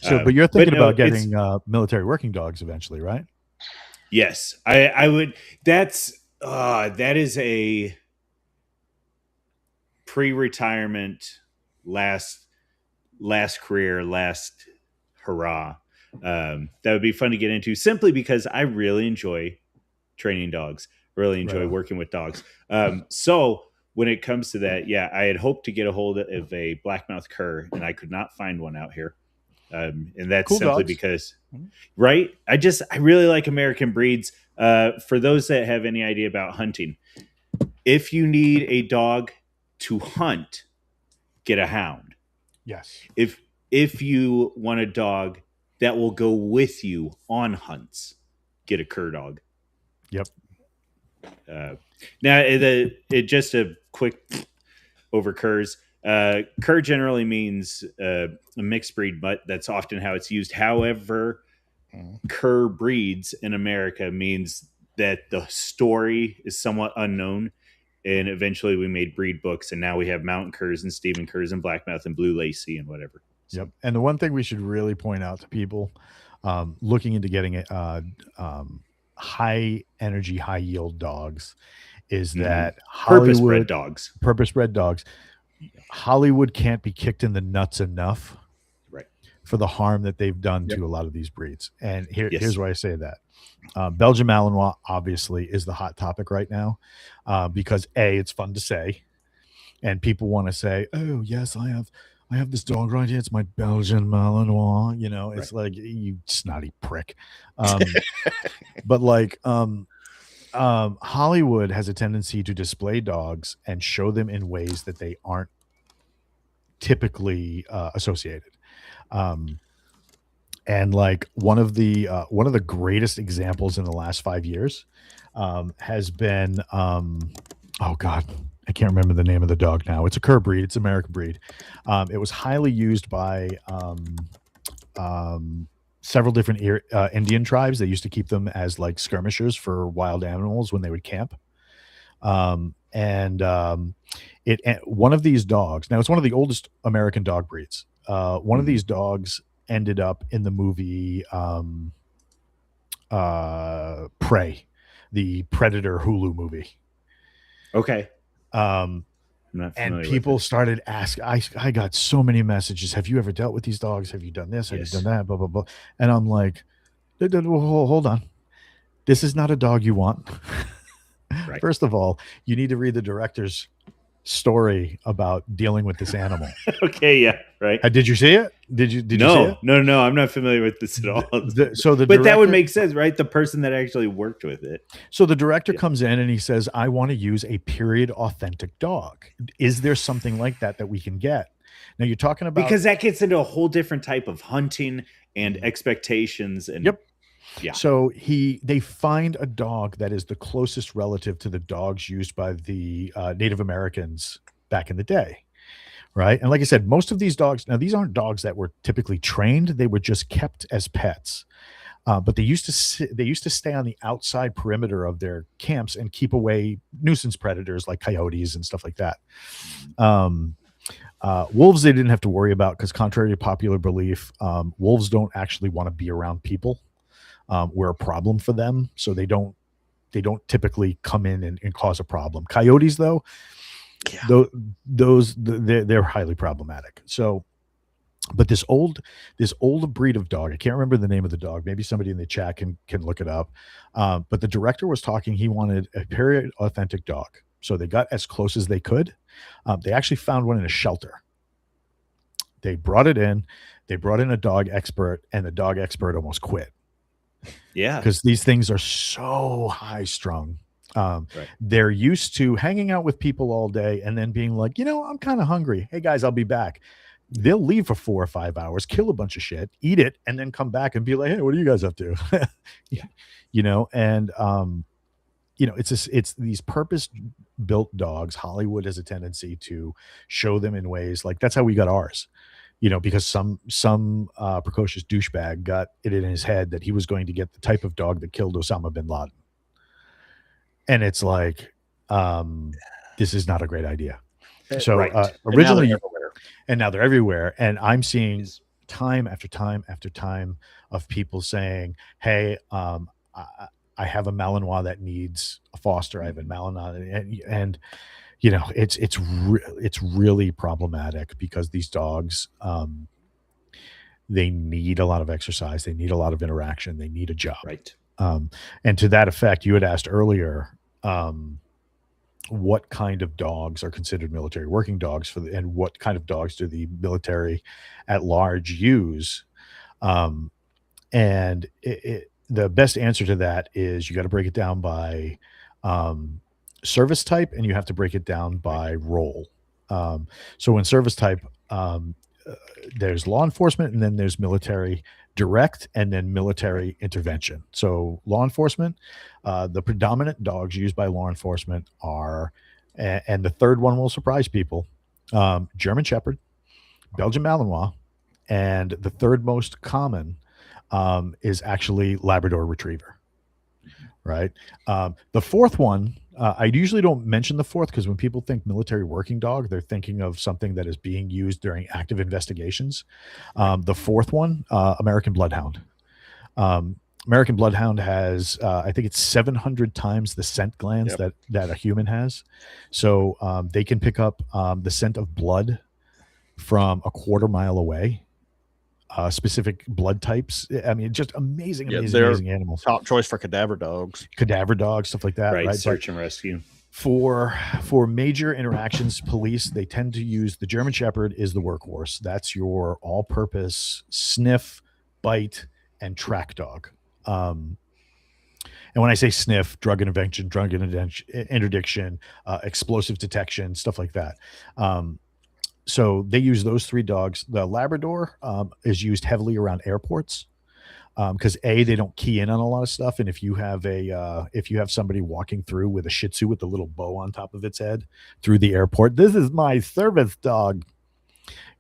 So, but you're thinking about getting military working dogs eventually, right? Yes, I would. That is a pre-retirement last career, last hurrah. That would be fun to get into, simply because I really enjoy training dogs, really enjoy working with dogs. So when it comes to that, I had hoped to get a hold of a blackmouth cur, and I could not find one out here. And that's cool simply dogs. Because, right? I really like American breeds. For those that have any idea about hunting, if you need a dog to hunt, get a hound. Yes. If you want a dog that will go with you on hunts, get a cur dog. Yep. Now, just a quick over curs. Cur generally means a mixed breed mutt. That's often how it's used. However, cur breeds in America means that the story is somewhat unknown, and eventually we made breed books, and now we have mountain curs and Stephen Curs and blackmouth and blue lacy and whatever. So, Yep. And the one thing we should really point out to people looking into getting high energy, high yield dogs is that purpose bred Hollywood dogs. purpose bred dogs, Hollywood can't be kicked in the nuts enough Right. for the harm that they've done Yep. to a lot of these breeds. And Yes. here's why I say that. Belgian Malinois obviously is the hot topic right now because A, it's fun to say, and people want to say, "Oh yes, I have this dog right here. It's my Belgian Malinois." You know, it's like, you snotty prick. But like, Hollywood has a tendency to display dogs and show them in ways that they aren't typically associated. And like one of the greatest examples in the last 5 years has been oh god, I can't remember the name of the dog now. It's a cur breed. It's an American breed. It was highly used by several different Indian tribes. They used to keep them as like skirmishers for wild animals when they would camp. One of these dogs. Now it's one of the oldest American dog breeds. One of these dogs ended up in the movie Prey, the Predator Hulu movie. Okay. And people started asking, I got so many messages. Have you ever dealt with these dogs? Have you done this? Have you done that? Blah, blah, blah. And I'm like, hold on. This is not a dog you want. Right. First of all, you need to read the director's story about dealing with this animal. Okay, yeah, right. Did you see it? Did you see it? No, I'm not familiar with this at all. But that would make sense, right? The person that actually worked with it. So the director comes in and he says, "I want to use a period authentic dog. Is there something like that we can get?" Now you're talking about, because that gets into a whole different type of hunting and expectations and Yeah. So they find a dog that is the closest relative to the dogs used by the Native Americans back in the day, right? And like I said, most of these dogs, now these aren't dogs that were typically trained; they were just kept as pets. But they used to stay on the outside perimeter of their camps and keep away nuisance predators like coyotes and stuff like that. Wolves they didn't have to worry about because, contrary to popular belief, wolves don't actually want to be around people. We're a problem for them, so they don't typically come in and cause a problem. Coyotes, though, they're highly problematic. So, but this old breed of dog, I can't remember the name of the dog. Maybe somebody in the chat can look it up. But the director was talking. He wanted a period authentic dog, so they got as close as they could. They actually found one in a shelter. They brought it in. They brought in a dog expert, and the dog expert almost quit. Yeah, because these things are so high strung. They're used to hanging out with people all day and then being like, I'm kind of hungry. Hey guys, I'll be back. They'll leave for 4 or 5 hours, kill a bunch of shit, eat it, and then come back and be like, hey, what are you guys up to? It's these purpose built dogs. Hollywood has a tendency to show them in ways like that's how we got ours. Because some precocious douchebag got it in his head that he was going to get the type of dog that killed Osama bin Laden. And it's like, this is not a great idea. So originally, and now they're everywhere. And I'm seeing time after time after time of people saying, hey, I have a Malinois that needs a foster. I have a Malinois. And it's really problematic because these dogs, they need a lot of exercise. They need a lot of interaction. They need a job. Right. And to that effect, you had asked earlier, what kind of dogs are considered military working dogs and what kind of dogs do the military at large use? And the best answer to that is you got to break it down by, service type, and you have to break it down by role. So in service type, there's law enforcement, and then there's military direct, and then military intervention. So law enforcement, the predominant dogs used by law enforcement are, and the third one will surprise people, German Shepherd, Belgian Malinois, and the third most common is actually Labrador Retriever. Right. The fourth one, I usually don't mention the fourth because when people think military working dog, they're thinking of something that is being used during active investigations. The fourth one, American Bloodhound. Um, American Bloodhound has, I think it's 700 times the scent glands Yep. that a human has. So they can pick up the scent of blood from a quarter mile away. Specific blood types. I mean, just amazing, Yeah, amazing, they're amazing animals. top choice for cadaver dogs. Cadaver dogs, stuff like that, Right, right? search and rescue. For major interactions, police, they tend to use the German Shepherd is the workhorse. That's your all-purpose sniff, bite, and track dog. And when I say sniff, drug interdiction, explosive detection, stuff like that. So they use those three dogs. The Labrador is used heavily around airports because they don't key in on a lot of stuff, and if you have somebody walking through with a Shih Tzu with a little bow on top of its head through the airport, this is my service dog.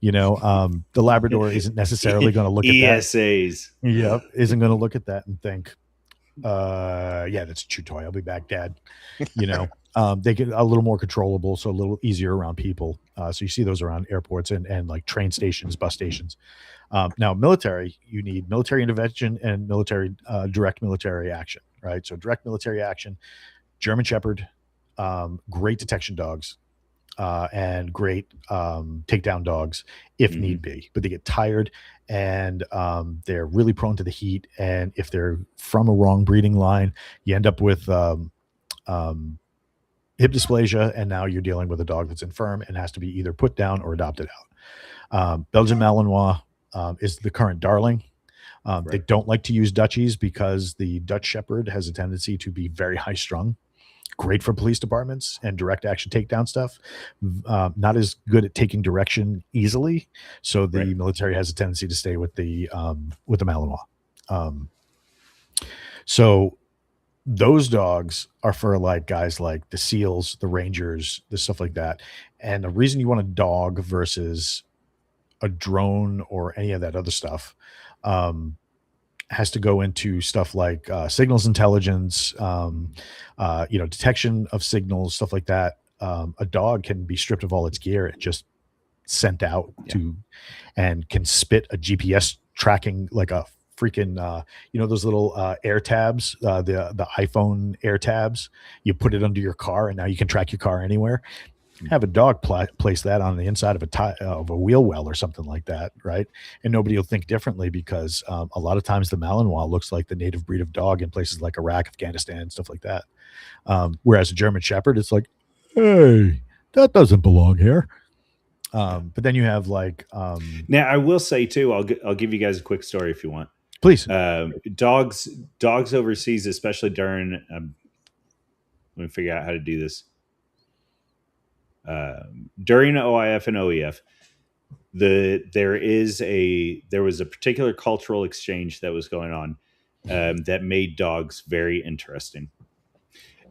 The Labrador isn't necessarily going to look at that. ESAs. Yep, isn't going to look at that and think, yeah, that's a chew toy. I'll be back, Dad. They get a little more controllable, so a little easier around people. So you see those around airports and like train stations, bus stations. Now, military, you need military intervention and direct military action, right? So direct military action, German Shepherd, great detection dogs, and great takedown dogs if need be. But they get tired and they're really prone to the heat. And if they're from a wrong breeding line, you end up with hip dysplasia, and now you're dealing with a dog that's infirm and has to be either put down or adopted out. Belgian Malinois is the current darling. They don't like to use Dutchies because the Dutch Shepherd has a tendency to be very high strung. Great for police departments and direct action takedown stuff. Not as good at taking direction easily. So the military has a tendency to stay with the Malinois. So those dogs are for like guys like the SEALs, the Rangers, the stuff like that. And the reason you want a dog versus a drone or any of that other stuff has to go into stuff like signals intelligence, detection of signals, stuff like that. A dog can be stripped of all its gear and just sent out and can spit a GPS tracking like a freaking those little air tabs, the iPhone air tabs. You put it under your car and now you can track your car anywhere. Have a dog place that on the inside of a wheel well or something like that, right? And nobody will think differently because a lot of times the Malinois looks like the native breed of dog in places like Iraq, Afghanistan, stuff like that. Whereas a German Shepherd, it's like, hey, that doesn't belong here. But then you have like now I will say too, I'll give you guys a quick story if you want. Please. Dogs overseas, especially during let me figure out how to do this. During OIF and OEF, there was a particular cultural exchange that was going on that made dogs very interesting.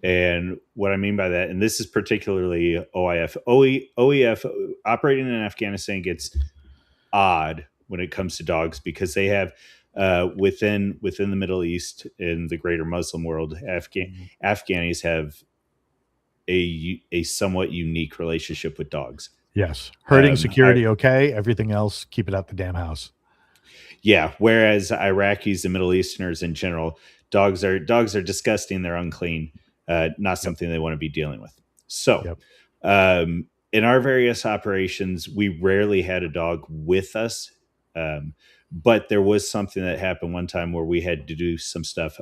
And what I mean by that, and this is particularly OIF, OEF operating in Afghanistan gets odd when it comes to dogs because they have within the Middle East in the greater Muslim world, Afghanis have a somewhat unique relationship with dogs. Yes. Herding security, okay. Everything else, keep it out the damn house. Yeah. Whereas Iraqis and Middle Easterners in general, dogs are disgusting. They're unclean. Not something they want to be dealing with. So in our various operations, we rarely had a dog with us. But there was something that happened one time where we had to do some stuff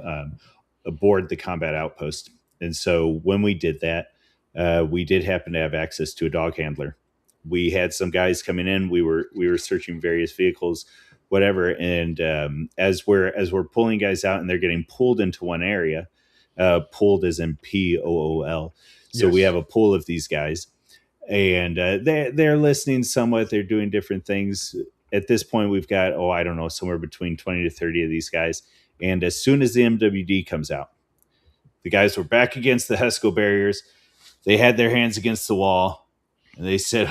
aboard the combat outpost. And so when we did that, we did happen to have access to a dog handler. We had some guys coming in. We were searching various vehicles, whatever. And as we're pulling guys out and they're getting pulled into one area, pulled as in POOL. So we have a pool of these guys, and they're listening somewhat. They're doing different things. At this point, we've got I don't know, somewhere between 20 to 30 of these guys. And as soon as the MWD comes out, the guys were back against the HESCO barriers. They had their hands against the wall, and they said,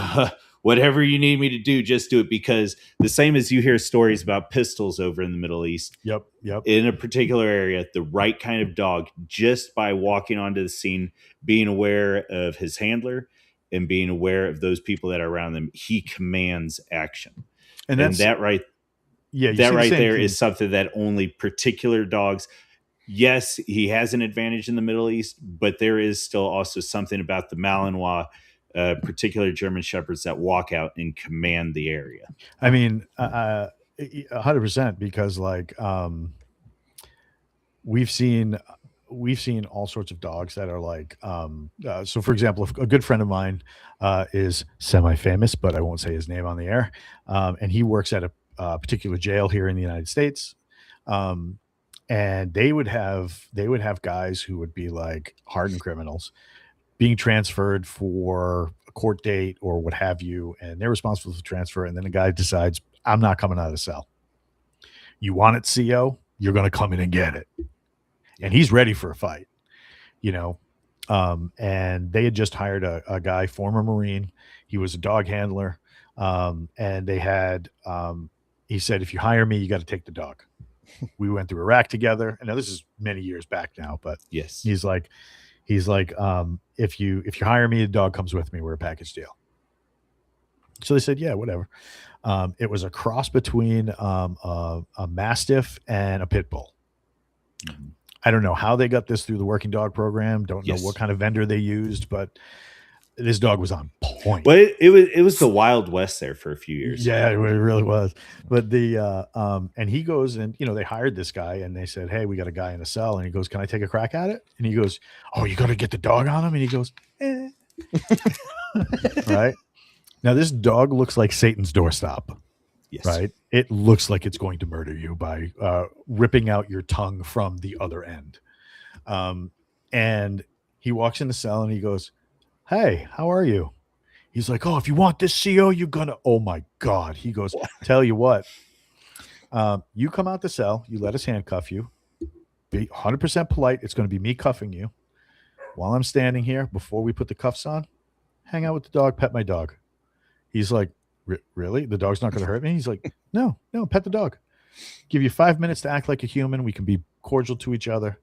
whatever you need me to do, just do it. Because the same as you hear stories about pistols over in the Middle East, Yep. in a particular area, the right kind of dog, just by walking onto the scene, being aware of his handler and being aware of those people that are around them, he commands action. And And that's that right you that see the right same there thing. is something that only particular dogs. Yes, he has an advantage in the Middle East, but there is still also something about the Malinois, particular German Shepherds, that walk out and command the area. I mean, 100%, because like we've seen all sorts of dogs that are like so for example, a good friend of mine is semi-famous, but I won't say his name on the air, and he works at a particular jail here in the United States, um, and they would have guys who would be like hardened criminals being transferred for a court date or what have you, and they're responsible for the transfer, and then the guy decides, I'm not coming out of the cell. You want it, CO? You're going to come in and get it. And he's ready for a fight, you know. And they had just hired a guy, former Marine. He was a dog handler, and they had. He said, "If you hire me, you got to take the dog." We went through Iraq together, and now this is many years back now, but Yes. he's like, if you hire me, the dog comes with me. We're a package deal. So they said, yeah, whatever. It was a cross between a Mastiff and a Pit Bull. Mhm. I don't know how they got this through the working dog program. Don't know Yes. what kind of vendor they used, but this dog was on point. Well, it was the Wild West there for a few years. Yeah, it really was. But the and he goes, and they hired this guy, and they said, hey, we got a guy in a cell, and he goes, can I take a crack at it? And he goes, oh, you got to get the dog on him? And he goes, eh. Right. Now this dog looks like Satan's doorstop. Yes. Right. It looks like it's going to murder you by ripping out your tongue from the other end. And he walks in the cell and he goes, hey, how are you? He's like, oh, if you want this CO, you're gonna, oh my God. He goes, tell you what, you come out the cell, you let us handcuff you, be 100% polite. It's going to be me cuffing you while I'm standing here. Before we put the cuffs on, hang out with the dog, pet my dog. He's like, really? The dog's not going to hurt me? He's like, no, pet the dog. Give you 5 minutes to act like a human. We can be cordial to each other.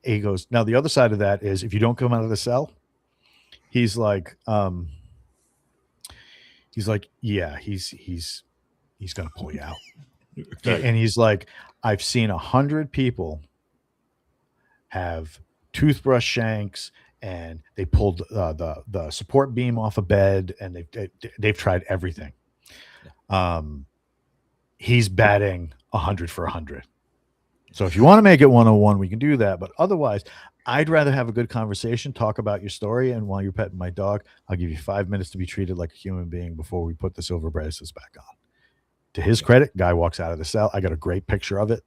He goes, now the other side of that is if you don't come out of the cell, he's like, yeah, he's going to pull you out. And he's like, I've seen 100 people have toothbrush shanks, and they pulled the support beam off a bed, and they've tried everything. He's batting 100 for 100. So if you want to make it 101, we can do that. But otherwise, I'd rather have a good conversation, talk about your story, and while you're petting my dog, I'll give you 5 minutes to be treated like a human being before we put the silver bracelets back on. To his credit, guy walks out of the cell. I got a great picture of it.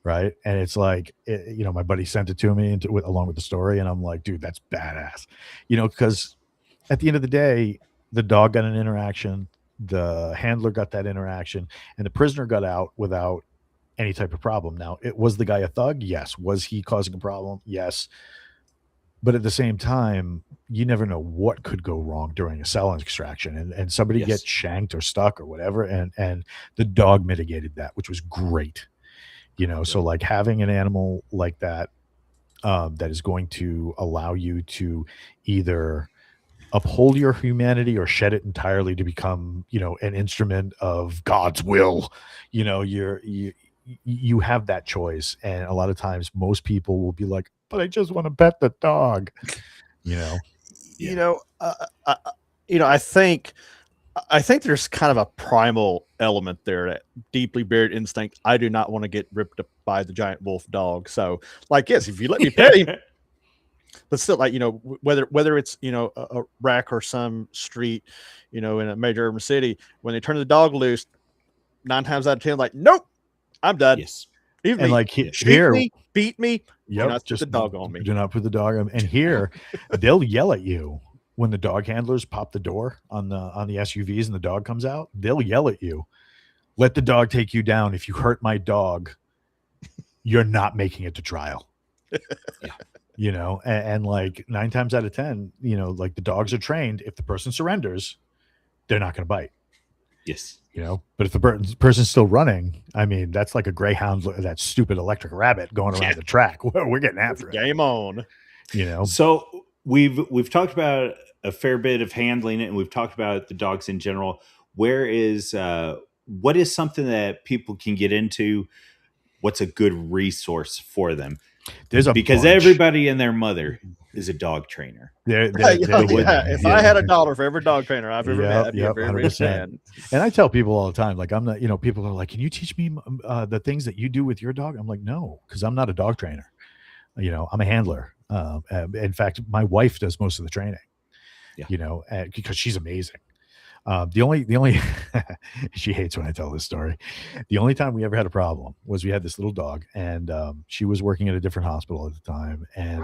Right. And it's like, my buddy sent it to me along with the story. And I'm like, dude, that's badass, because at the end of the day, the dog got an interaction, the handler got that interaction, and the prisoner got out without any type of problem. Now, was the guy a thug? Yes. Was he causing a problem? Yes. But at the same time, you never know what could go wrong during a cell extraction, and somebody gets shanked or stuck or whatever. And the dog mitigated that, which was great. So like having an animal like that, that is going to allow you to either uphold your humanity or shed it entirely to become, an instrument of God's will. You have that choice. And a lot of times most people will be like, but I just want to pet the dog, I think there's kind of a primal element there, that deeply buried instinct. I do not want to get ripped up by the giant wolf dog. So, like, yes, if you let me pet him, but still, like, whether it's a rack or some street, in a major urban city, when they turn the dog loose, 9 times out of 10, like, nope, I'm done. Yes. And me, like here, me, beat me. Yep, do not put the dog on me. Do not put the dog on. And here, they'll yell at you. When the dog handlers pop the door on the SUVs and the dog comes out, they'll yell at you. Let the dog take you down. If you hurt my dog, you're not making it to trial. Yeah. and like 9 times out of 10, like the dogs are trained. If the person surrenders, they're not going to bite. Yes. But if the person's still running, I mean, that's like a greyhound, that stupid electric rabbit going around the track. We're getting after it. Game on. So we've talked about a fair bit of handling it, and we've talked about the dogs in general. What is something that people can get into? What's a good resource for them? Because everybody and their mother is a dog trainer. If I had $1 for every dog trainer I've ever met, I'd be a very rich man. And I tell people all the time, like, I'm not, people are like, can you teach me the things that you do with your dog? I'm like, no, because I'm not a dog trainer. I'm a handler. In fact, my wife does most of the training. Because she's amazing. The only she hates when I tell this story. The only time we ever had a problem was we had this little dog, and she was working at a different hospital at the time, and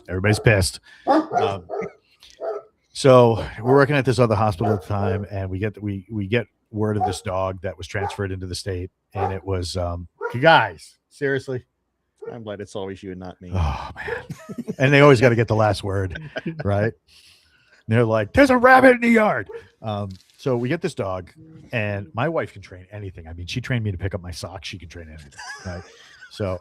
everybody's pissed. So we're working at this other hospital at the time, and we get word of this dog that was transferred into the state, and it was you guys, seriously. I'm glad it's always you and not me. Oh man. And they always got to get the last word, right? And they're like, there's a rabbit in the yard. So we get this dog, and my wife can train anything. I mean, she trained me to pick up my socks. She can train anything, right? So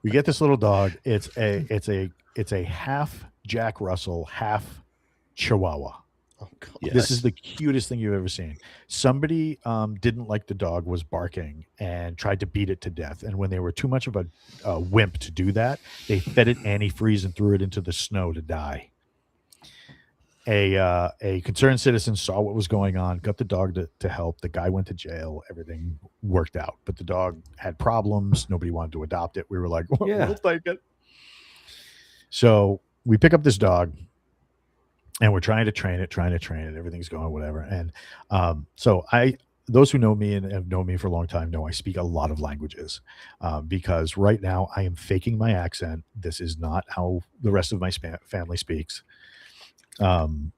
we get this little dog. It's a half Jack Russell, half Chihuahua. Oh, God. Yes. This is the cutest thing you've ever seen. Somebody didn't like the dog, was barking, and tried to beat it to death. And when they were too much of a wimp to do that, they fed it antifreeze and threw it into the snow to die. A concerned citizen saw what was going on, got the dog to help. The guy went to jail. Everything worked out. But the dog had problems. Nobody wanted to adopt it. We were like, we'll take it. So we pick up this dog, and we're trying to train it. Everything's going, whatever. And so those who know me and have known me for a long time know I speak a lot of languages, because right now I am faking my accent. This is not how the rest of my family speaks. And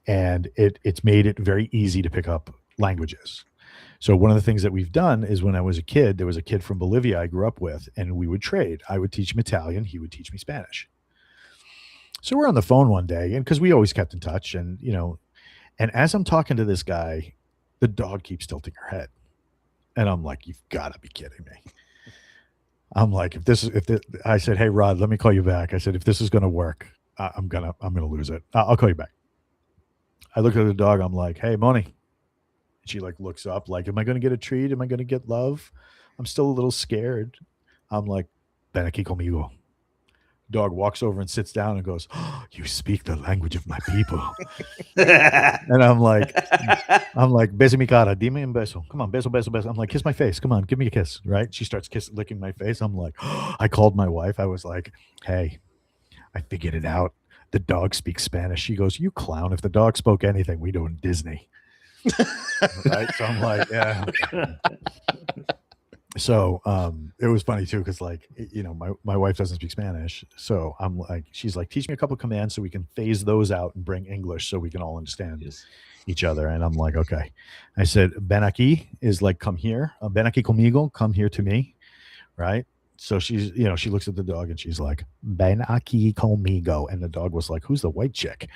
it's made it very easy to pick up languages. So one of the things that we've done is, when I was a kid, there was a kid from Bolivia I grew up with, and we would trade. I would teach him Italian. He would teach me Spanish. So we're on the phone one day, and because we always kept in touch, and and as I'm talking to this guy, the dog keeps tilting her head, and I'm like, "You've got to be kidding me!" I'm like, I said, "Hey Rod, let me call you back." I said, "If this is going to work, I'm gonna lose it. I'll call you back." I look at the dog. I'm like, "Hey, Moni." She like looks up, like, "Am I going to get a treat? Am I going to get love?" I'm still a little scared. I'm like, "Ven aquí conmigo." Dog walks over and sits down and goes, "Oh, you speak the language of my people." And I'm like, "Beso mi cara, dime un beso. Come on, beso, beso, beso." I'm like, "Kiss my face. Come on, give me a kiss." Right? She starts licking my face. I'm like, I called my wife. I was like, "Hey, I figured it out. The dog speaks Spanish." She goes, "You clown. If the dog spoke anything, we do in Disney." Right? So I'm like, yeah. So it was funny too, because like, my wife doesn't speak Spanish, so I'm like, she's like, "Teach me a couple of commands so we can phase those out and bring English so we can all understand each other." And I'm like, okay. I said, "Ven aquí" is like, "Come here." "Ven aquí conmigo," "Come here to me," right? So she's, she looks at the dog and she's like, "Ven aquí conmigo," and the dog was like, "Who's the white chick?"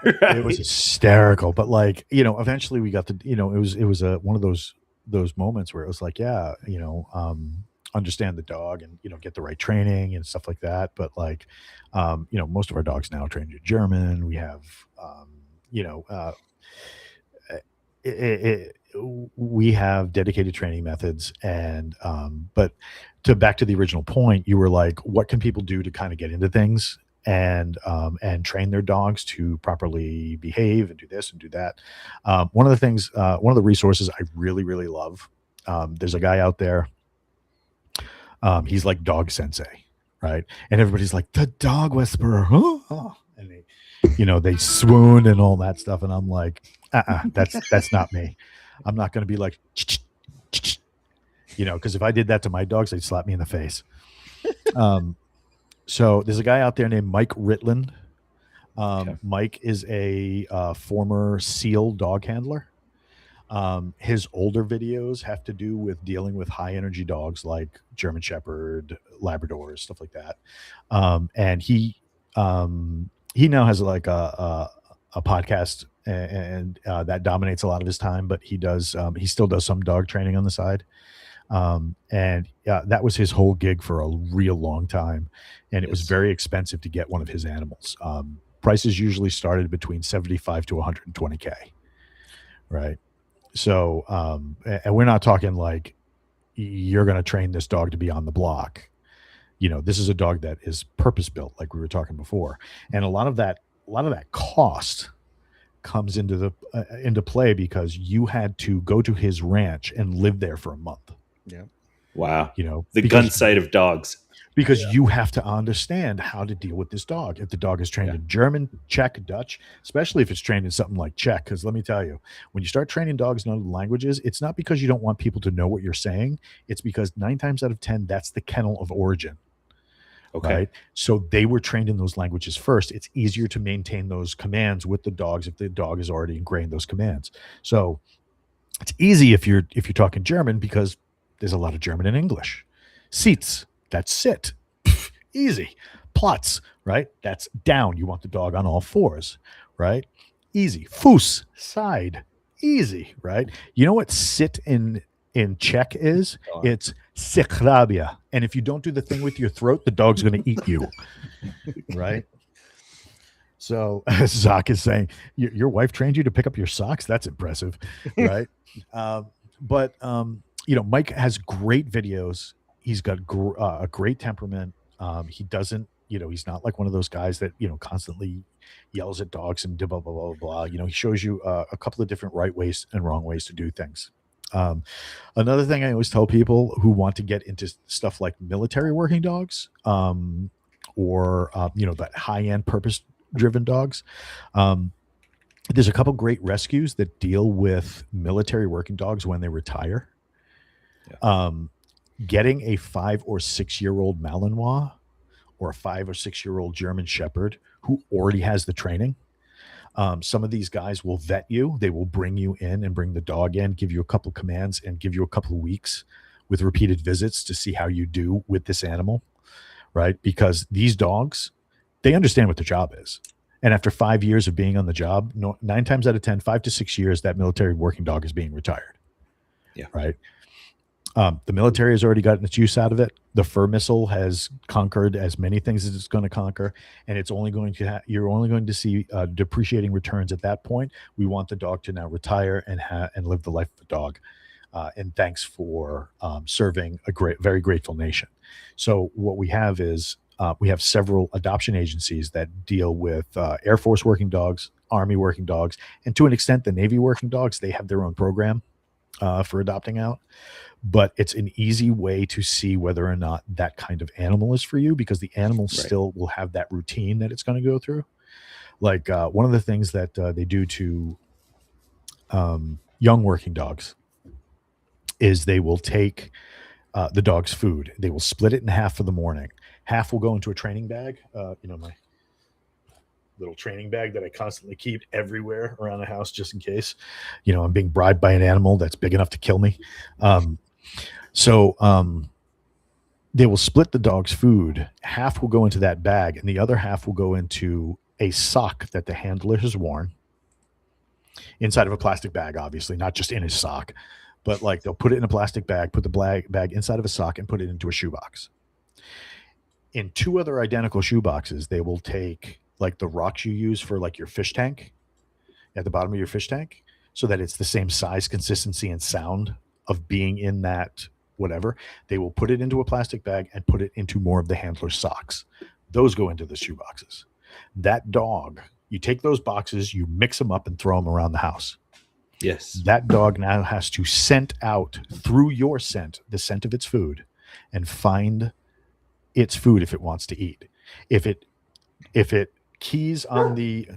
Right. It was hysterical, but like, eventually we got to, it was one of those moments where it was like, yeah, understand the dog and, get the right training and stuff like that. But like, most of our dogs now trained in German. We have, we have dedicated training methods. And, but back to the original point, you were like, what can people do to kind of get into things and train their dogs to properly behave and do this and do that. One of the things, one of the resources I really, really love, there's a guy out there. He's like Dog Sensei, right? And everybody's like, "The Dog Whisperer." Oh. And they swoon and all that stuff. And I'm like, that's not me. I'm not going to be like, because if I did that to my dogs, they'd slap me in the face. So there's a guy out there named Mike Ritland. Okay. Mike is a former SEAL dog handler. His older videos have to do with dealing with high energy dogs like German Shepherd, Labradors, stuff like that. And he now has like a podcast, and that dominates a lot of his time. But he still does some dog training on the side. And that was his whole gig for a real long time, and it was Yes. very expensive to get one of his animals. Prices usually started between 75 to 120K, right? So, and we're not talking like you're going to train this dog to be on the block. This is a dog that is purpose built, like we were talking before, and a lot of that cost comes into play because you had to go to his ranch and live there for a month. Yeah. Wow. The Because gun sight of dogs. you have to understand how to deal with this dog. If the dog is trained Yeah. in German, Czech, Dutch, especially if it's trained in something like Czech, because let me tell you, when you start training dogs in other languages, it's not because you don't want people to know what you're saying. It's because 9 times out of 10, that's the kennel of origin. Okay. Right. So they were trained in those languages first. It's easier to maintain those commands with the dogs if the dog is already ingrained those commands. So it's easy if you're talking German because there's a lot of German in English. Sitz, that's sit. Easy. Platz, right? That's down. You want the dog on all fours, right? Easy. Fuß, side. Easy, right? You know what sit in Czech is? It's sekrabia. And if you don't do the thing with your throat, the dog's going to eat you, right? So Zach is saying, your wife trained you to pick up your socks? That's impressive, right? But Mike has great videos. He's got a great temperament. He doesn't, he's not like one of those guys that, constantly yells at dogs and blah, blah, blah, blah. He shows you a couple of different right ways and wrong ways to do things. Another thing I always tell people who want to get into stuff like military working dogs, or that high-end purpose-driven dogs, there's a couple great rescues that deal with military working dogs when they retire. Yeah. Getting a 5 or 6 year old Malinois or a 5 or 6 year old German Shepherd who already has the training. Some of these guys will vet you. They will bring you in and bring the dog in, give you a couple commands, and give you a couple of weeks with repeated visits to see how you do with this animal, right? Because these dogs, they understand what their job is. And after 5 years of being on the job, 9 times out of 10, 5 to 6 years, that military working dog is being retired. Yeah. Right. The military has already gotten its use out of it. The fur missile has conquered as many things as it's going to conquer, and it's only going to you're only going to see depreciating returns at that point. We want the dog to now retire and live the life of a dog. And thanks for serving a very grateful nation. So what we have is we have several adoption agencies that deal with Air Force working dogs, Army working dogs, and to an extent, the Navy working dogs. They have their own program for adopting out. But it's an easy way to see whether or not that kind of animal is for you, because the animal still will have that routine that it's going to go through. Like one of the things that they do to young working dogs is they will take the dog's food. They will split it in half for the morning. Half will go into a training bag. My little training bag that I constantly keep everywhere around the house just in case, I'm being bribed by an animal that's big enough to kill me. So they will split the dog's food. Half will go into that bag, and the other half will go into a sock that the handler has worn inside of a plastic bag, obviously, not just in his sock, but like they'll put it in a plastic bag, put the bag inside of a sock, and put it into a shoebox. In 2 other identical shoeboxes, they will take like the rocks you use for like your fish tank at the bottom of your fish tank, so that it's the same size, consistency, and sound of being in that whatever. They will put it into a plastic bag and put it into more of the handler's socks. Those go into the shoe boxes. That dog, you take those boxes, you mix them up and throw them around the house. Yes. That dog now has to scent out through your scent, the scent of its food, and find its food if it wants to eat. If it keys on the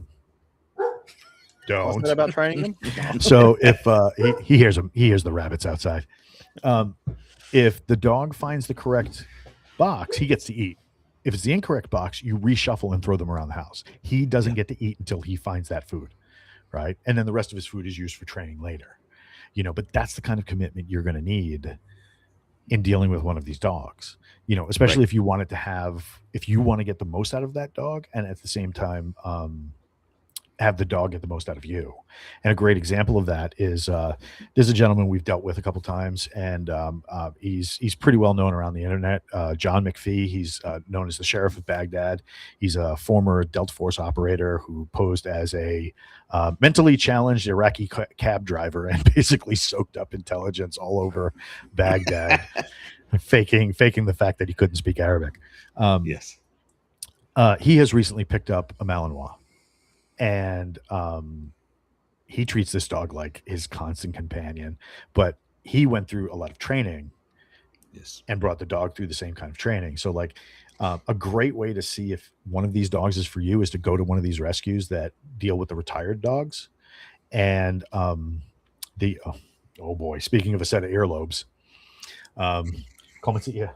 What's that about training him? So if he hears them, he hears the rabbits outside. If the dog finds the correct box, he gets to eat. If it's the incorrect box, you reshuffle and throw them around the house. He doesn't get to eat until he finds that food, right? And then the rest of his food is used for training later. but that's the kind of commitment you're going to need in dealing with one of these dogs, especially Right. if you want to get the most out of that dog, and at the same time, have the dog get the most out of you. And a great example of that is there's a gentleman we've dealt with a couple times, and he's pretty well known around the internet. John McPhee. He's known as the Sheriff of Baghdad. He's a former Delta Force operator who posed as a mentally challenged Iraqi cab driver and basically soaked up intelligence all over Baghdad, faking the fact that he couldn't speak Arabic. Yes. He has recently picked up a Malinois, and he treats this dog like his constant companion. But he went through a lot of training Yes. and brought the dog through the same kind of training. So, like, a great way to see if one of these dogs is for you is to go to one of these rescues that deal with the retired dogs. And the oh boy, speaking of a set of earlobes, come and sit here.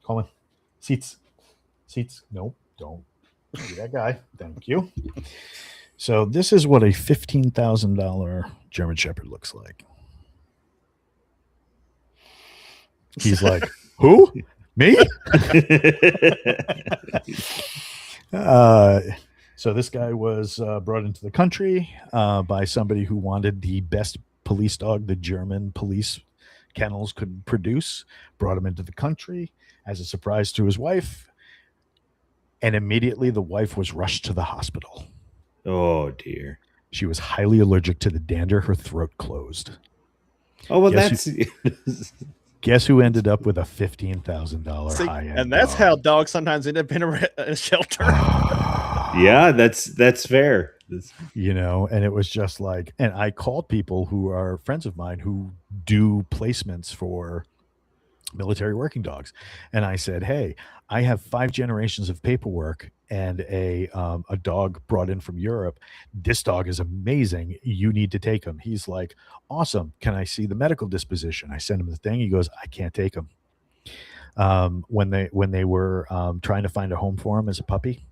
Come on, seats. No, don't be that guy. Thank you. So this is what a $15,000 German Shepherd looks like. He's like, who? Me? So this guy was brought into the country by somebody who wanted the best police dog the German police kennels could produce, brought him into the country as a surprise to his wife. And immediately the wife was rushed to the hospital. Oh dear. She was highly allergic to the dander. Her throat closed. Oh well, Guess that's Guess who ended up with a $15,000 See, high-end and that's dog? how dogs sometimes end up in a shelter. yeah, that's fair. And it was just like, and I called people who are friends of mine who do placements for military working dogs, and I said, hey, I have 5 generations of paperwork and a dog brought in from Europe. This dog is amazing, you need to take him. He's like, awesome, can I see the medical disposition? I send him the thing. He goes, I can't take him. When they were trying to find a home for him as a puppy,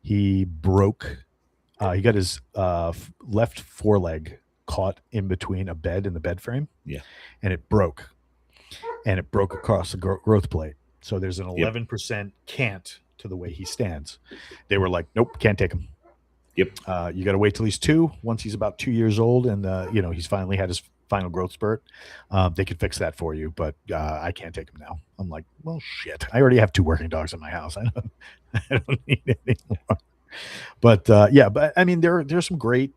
he broke he got his left foreleg caught in between a bed and the bed frame. Yeah. And it broke across the growth plate. So there's an Yep. 11% can't to the way he stands. They were like, nope, can't take him. Yep. You got to wait till he's 2. Once he's about 2 years old and he's finally had his final growth spurt, they could fix that for you, but I can't take him now. I'm like, well, shit, I already have 2 working dogs in my house. I don't need it anymore. But but I mean, there's some great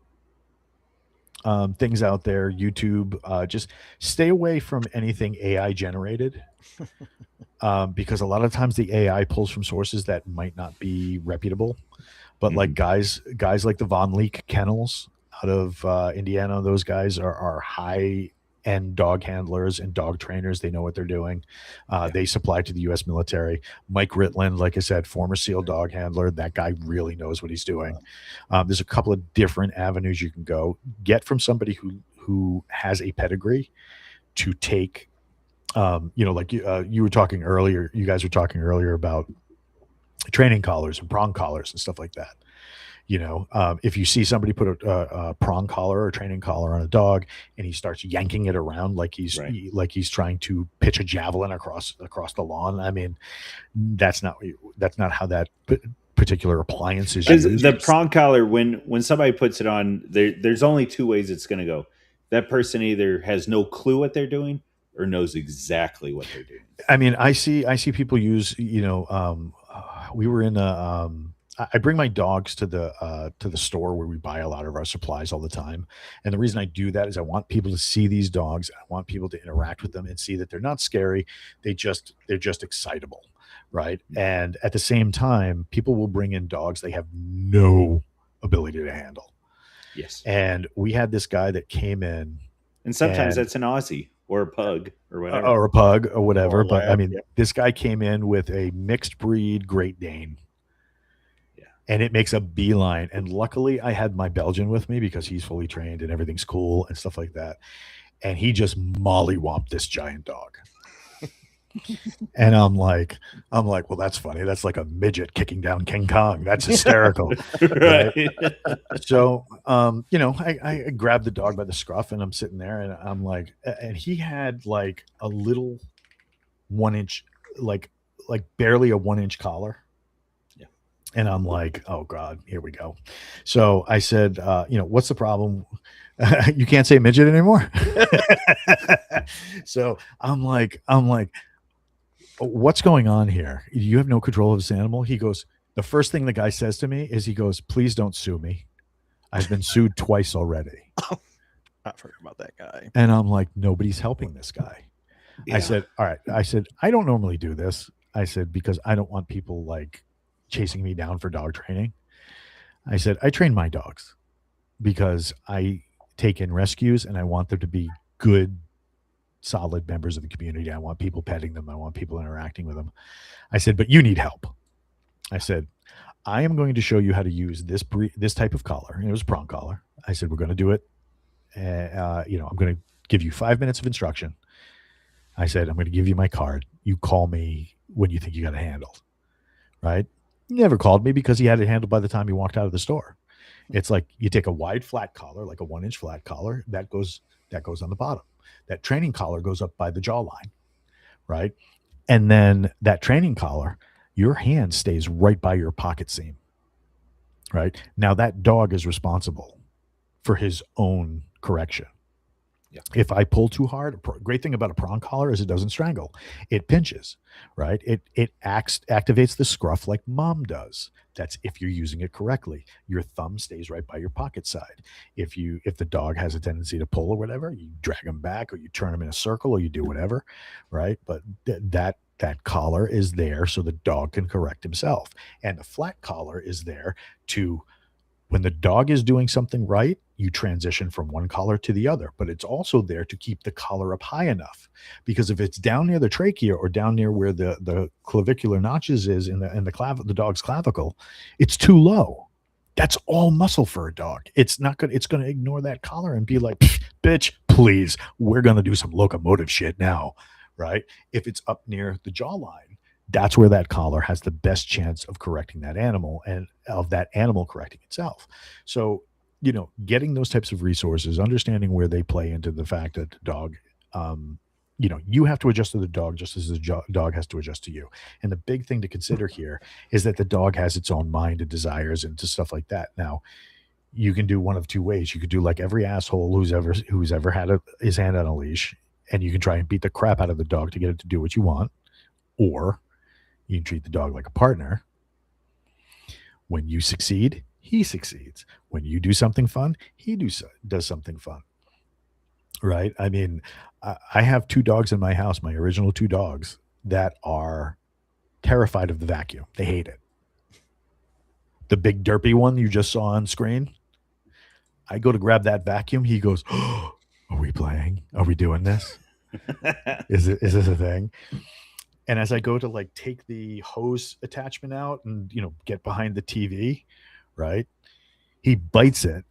things out there. YouTube, just stay away from anything AI generated, because a lot of times the AI pulls from sources that might not be reputable. But like guys like the Von Leek kennels out of Indiana, those guys are high end dog handlers and dog trainers. They know what they're doing. They supply to the U.S. military. Mike Ritland, like I said, former SEAL dog handler. That guy really knows what he's doing. There's a couple of different avenues you can go. Get from somebody who has a pedigree to take. Like you were talking earlier. You guys were talking earlier about training collars and prong collars and stuff like that. If you see somebody put a prong collar or a training collar on a dog and he starts yanking it around like he's trying to pitch a javelin across the lawn, I mean, that's not how that particular appliance is used. The prong collar, when somebody puts it on, there's only 2 ways it's going to go. That person either has no clue what they're doing or knows exactly what they're doing. I mean, I see people use, we were in I bring my dogs to the store where we buy a lot of our supplies all the time. And the reason I do that is I want people to see these dogs. I want people to interact with them and see that they're not scary. They're just excitable. Right. And at the same time, people will bring in dogs they have no ability to handle. Yes. And we had this guy that came in. And sometimes that's an Aussie or a pug or whatever. Or a pug or whatever. Or but lab, I mean, yeah. This guy came in with a mixed breed Great Dane. And it makes a beeline. And luckily I had my Belgian with me because he's fully trained and everything's cool and stuff like that. And he just mollywomped this giant dog. And I'm like, well, that's funny. That's like a midget kicking down King Kong. That's hysterical. Right. Right. So, I grabbed the dog by the scruff and I'm sitting there and I'm like, and he had like a little 1 inch, like, barely a 1 inch collar. Yeah. And I'm like, oh God, here we go. So I said, what's the problem? You can't say midget anymore. So I'm like, what's going on here? You have no control of this animal. He goes, the first thing the guy says to me is he goes, please don't sue me. I've been sued twice already. I've heard about that guy. And I'm like, nobody's helping this guy. Yeah. I said, all right. I said, I don't normally do this. I said, because I don't want people like chasing me down for dog training. I said, I train my dogs because I take in rescues and I want them to be good, solid members of the community. I want people petting them. I want people interacting with them. I said, but you need help. I said, I am going to show you how to use this type of collar. And it was a prong collar. I said, we're going to do it. I'm going to give you 5 minutes of instruction. I said, I'm going to give you my card. You call me when you think you got it handled. Right? He never called me because he had it handled by the time he walked out of the store. It's like you take a wide flat collar, like a 1 inch flat collar, that goes on the bottom. That training collar goes up by the jawline, right? And then that training collar, your hand stays right by your pocket seam, right? Now that dog is responsible for his own correction. Yeah. If I pull too hard, great thing about a prong collar is it doesn't strangle. It pinches, right? It activates the scruff like mom does. That's if you're using it correctly. Your thumb stays right by your pocket side. If the dog has a tendency to pull or whatever, you drag him back or you turn him in a circle or you do whatever, right? But that collar is there so the dog can correct himself. And the flat collar is there to, when the dog is doing something right, you transition from one collar to the other, but it's also there to keep the collar up high enough, because if it's down near the trachea or down near where the clavicular notches is in the dog's clavicle, it's too low. That's all muscle for a dog. It's not good. It's going to ignore that collar and be like, bitch, please, we're going to do some locomotive shit now, right? If it's up near the jawline, that's where that collar has the best chance of correcting that animal and of that animal correcting itself. So, getting those types of resources, understanding where they play into the fact that the dog, you have to adjust to the dog just as the dog has to adjust to you. And the big thing to consider here is that the dog has its own mind and desires and stuff like that. Now, you can do one of two ways. You could do like every asshole who's ever had his hand on a leash, and you can try and beat the crap out of the dog to get it to do what you want, or you can treat the dog like a partner. When you succeed, he succeeds. When you do something fun, he does something fun. Right? I mean, I have 2 dogs in my house, my original 2 dogs, that are terrified of the vacuum. They hate it. The big derpy one you just saw on screen, I go to grab that vacuum. He goes, oh, are we playing? Are we doing this? Is this a thing? And as I go to like take the hose attachment out and, get behind the TV, right? He bites it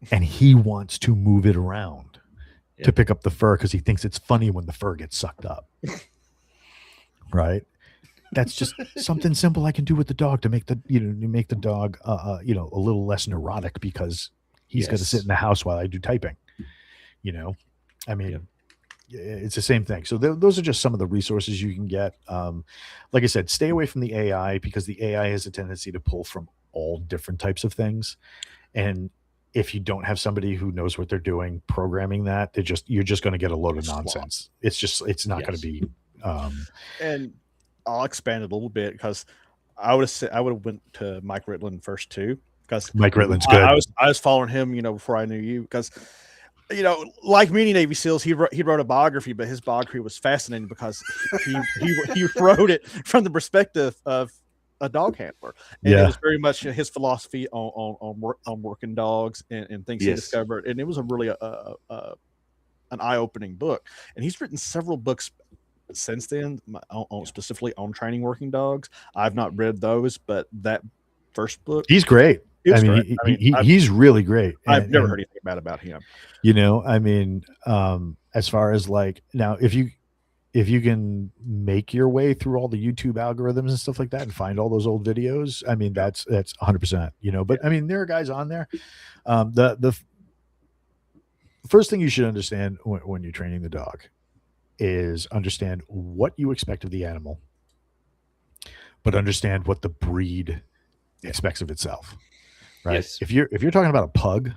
and he wants to move it around to pick up the fur because he thinks it's funny when the fur gets sucked up. Right? That's just something simple I can do with the dog to make the dog, a little less neurotic because he's going to sit in the house while I do typing. I mean, it's the same thing. So those are just some of the resources you can get. Like I said, stay away from the AI because the AI has a tendency to pull from all different types of things. And if you don't have somebody who knows what they're doing programming that, you're just going to get a load of nonsense. It's not going to be. And I'll expand it a little bit because I would have went to Mike Ritland first too, because Mike Ritland's good. I was following him, before I knew you, because like many Navy SEALs, he wrote a biography, but his biography was fascinating because he wrote it from the perspective of a dog handler, and it was very much his philosophy on working dogs and things he discovered, and it was a really an eye-opening book. And he's written several books since then, specifically on training working dogs. I've not read those, but that first book, he's great. Great. He's really great. I've never heard anything bad about him. As far as like now, if you make your way through all the YouTube algorithms and stuff like that and find all those old videos, I mean, that's 100%, you know. But I mean, there are guys on there. The first thing you should understand when you're training the dog is understand what you expect of the animal, but understand what the breed expects of itself. Right? Yes. If you're talking about a pug,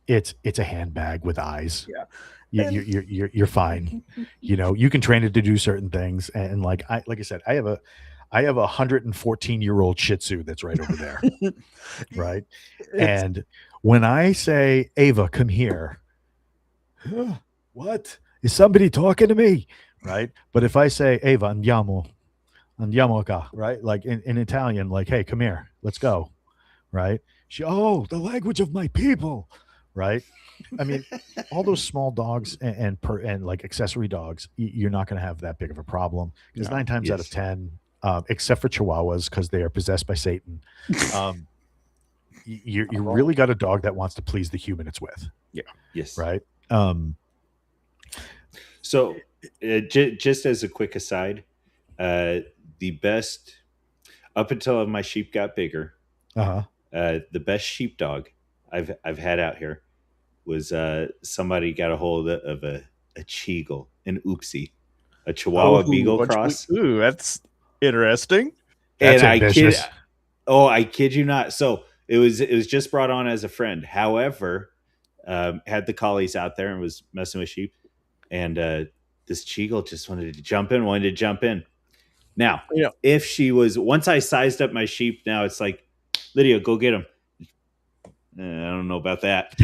it's a handbag with eyes. Yeah. You're fine. You know, you can train it to do certain things, and like I said, I have a 114-year-old Shih Tzu that's right over there, right? And when I say, Ava, come here, what is somebody talking to me, right? But if I say, Ava, andiamo qua, right? Like in Italian, like, hey, come here, let's go, right? The language of my people, right? I mean, all those small dogs and like accessory dogs, you're not going to have that big of a problem because 9 times out of 10, except for Chihuahuas because they are possessed by Satan, you really got a dog that wants to please the human it's with. Yeah. Yes. Right. So, just as a quick aside, the best up until my sheep got bigger, the best sheepdog I've had out here was somebody got a hold of a Cheagle, an Oopsie, a Chihuahua Beagle cross. Ooh, that's interesting. That's and ambitious. I kid you not. So it was just brought on as a friend. However, had the collies out there and was messing with sheep, and this Cheagle just wanted to jump in. Now, if she was, once I sized up my sheep, now it's like, Lydia, go get him. I don't know about that.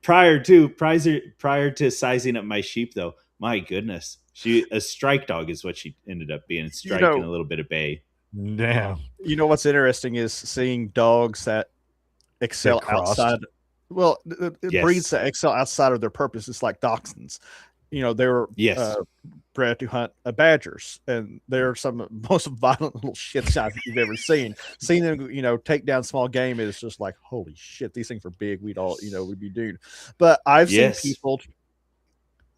Prior to sizing up my sheep, though, my goodness, a strike dog is what she ended up being. Strike and a little bit of bay. Damn. You know what's interesting is seeing dogs that excel outside. Well, breeds that excel outside of their purpose. It's like dachshunds. You know, they were bred to hunt badgers, and they're some of the most violent little shits you've ever seen. Seeing them, you know, take down small game is just like, holy shit, these things are big. We'd be doomed. But I've seen people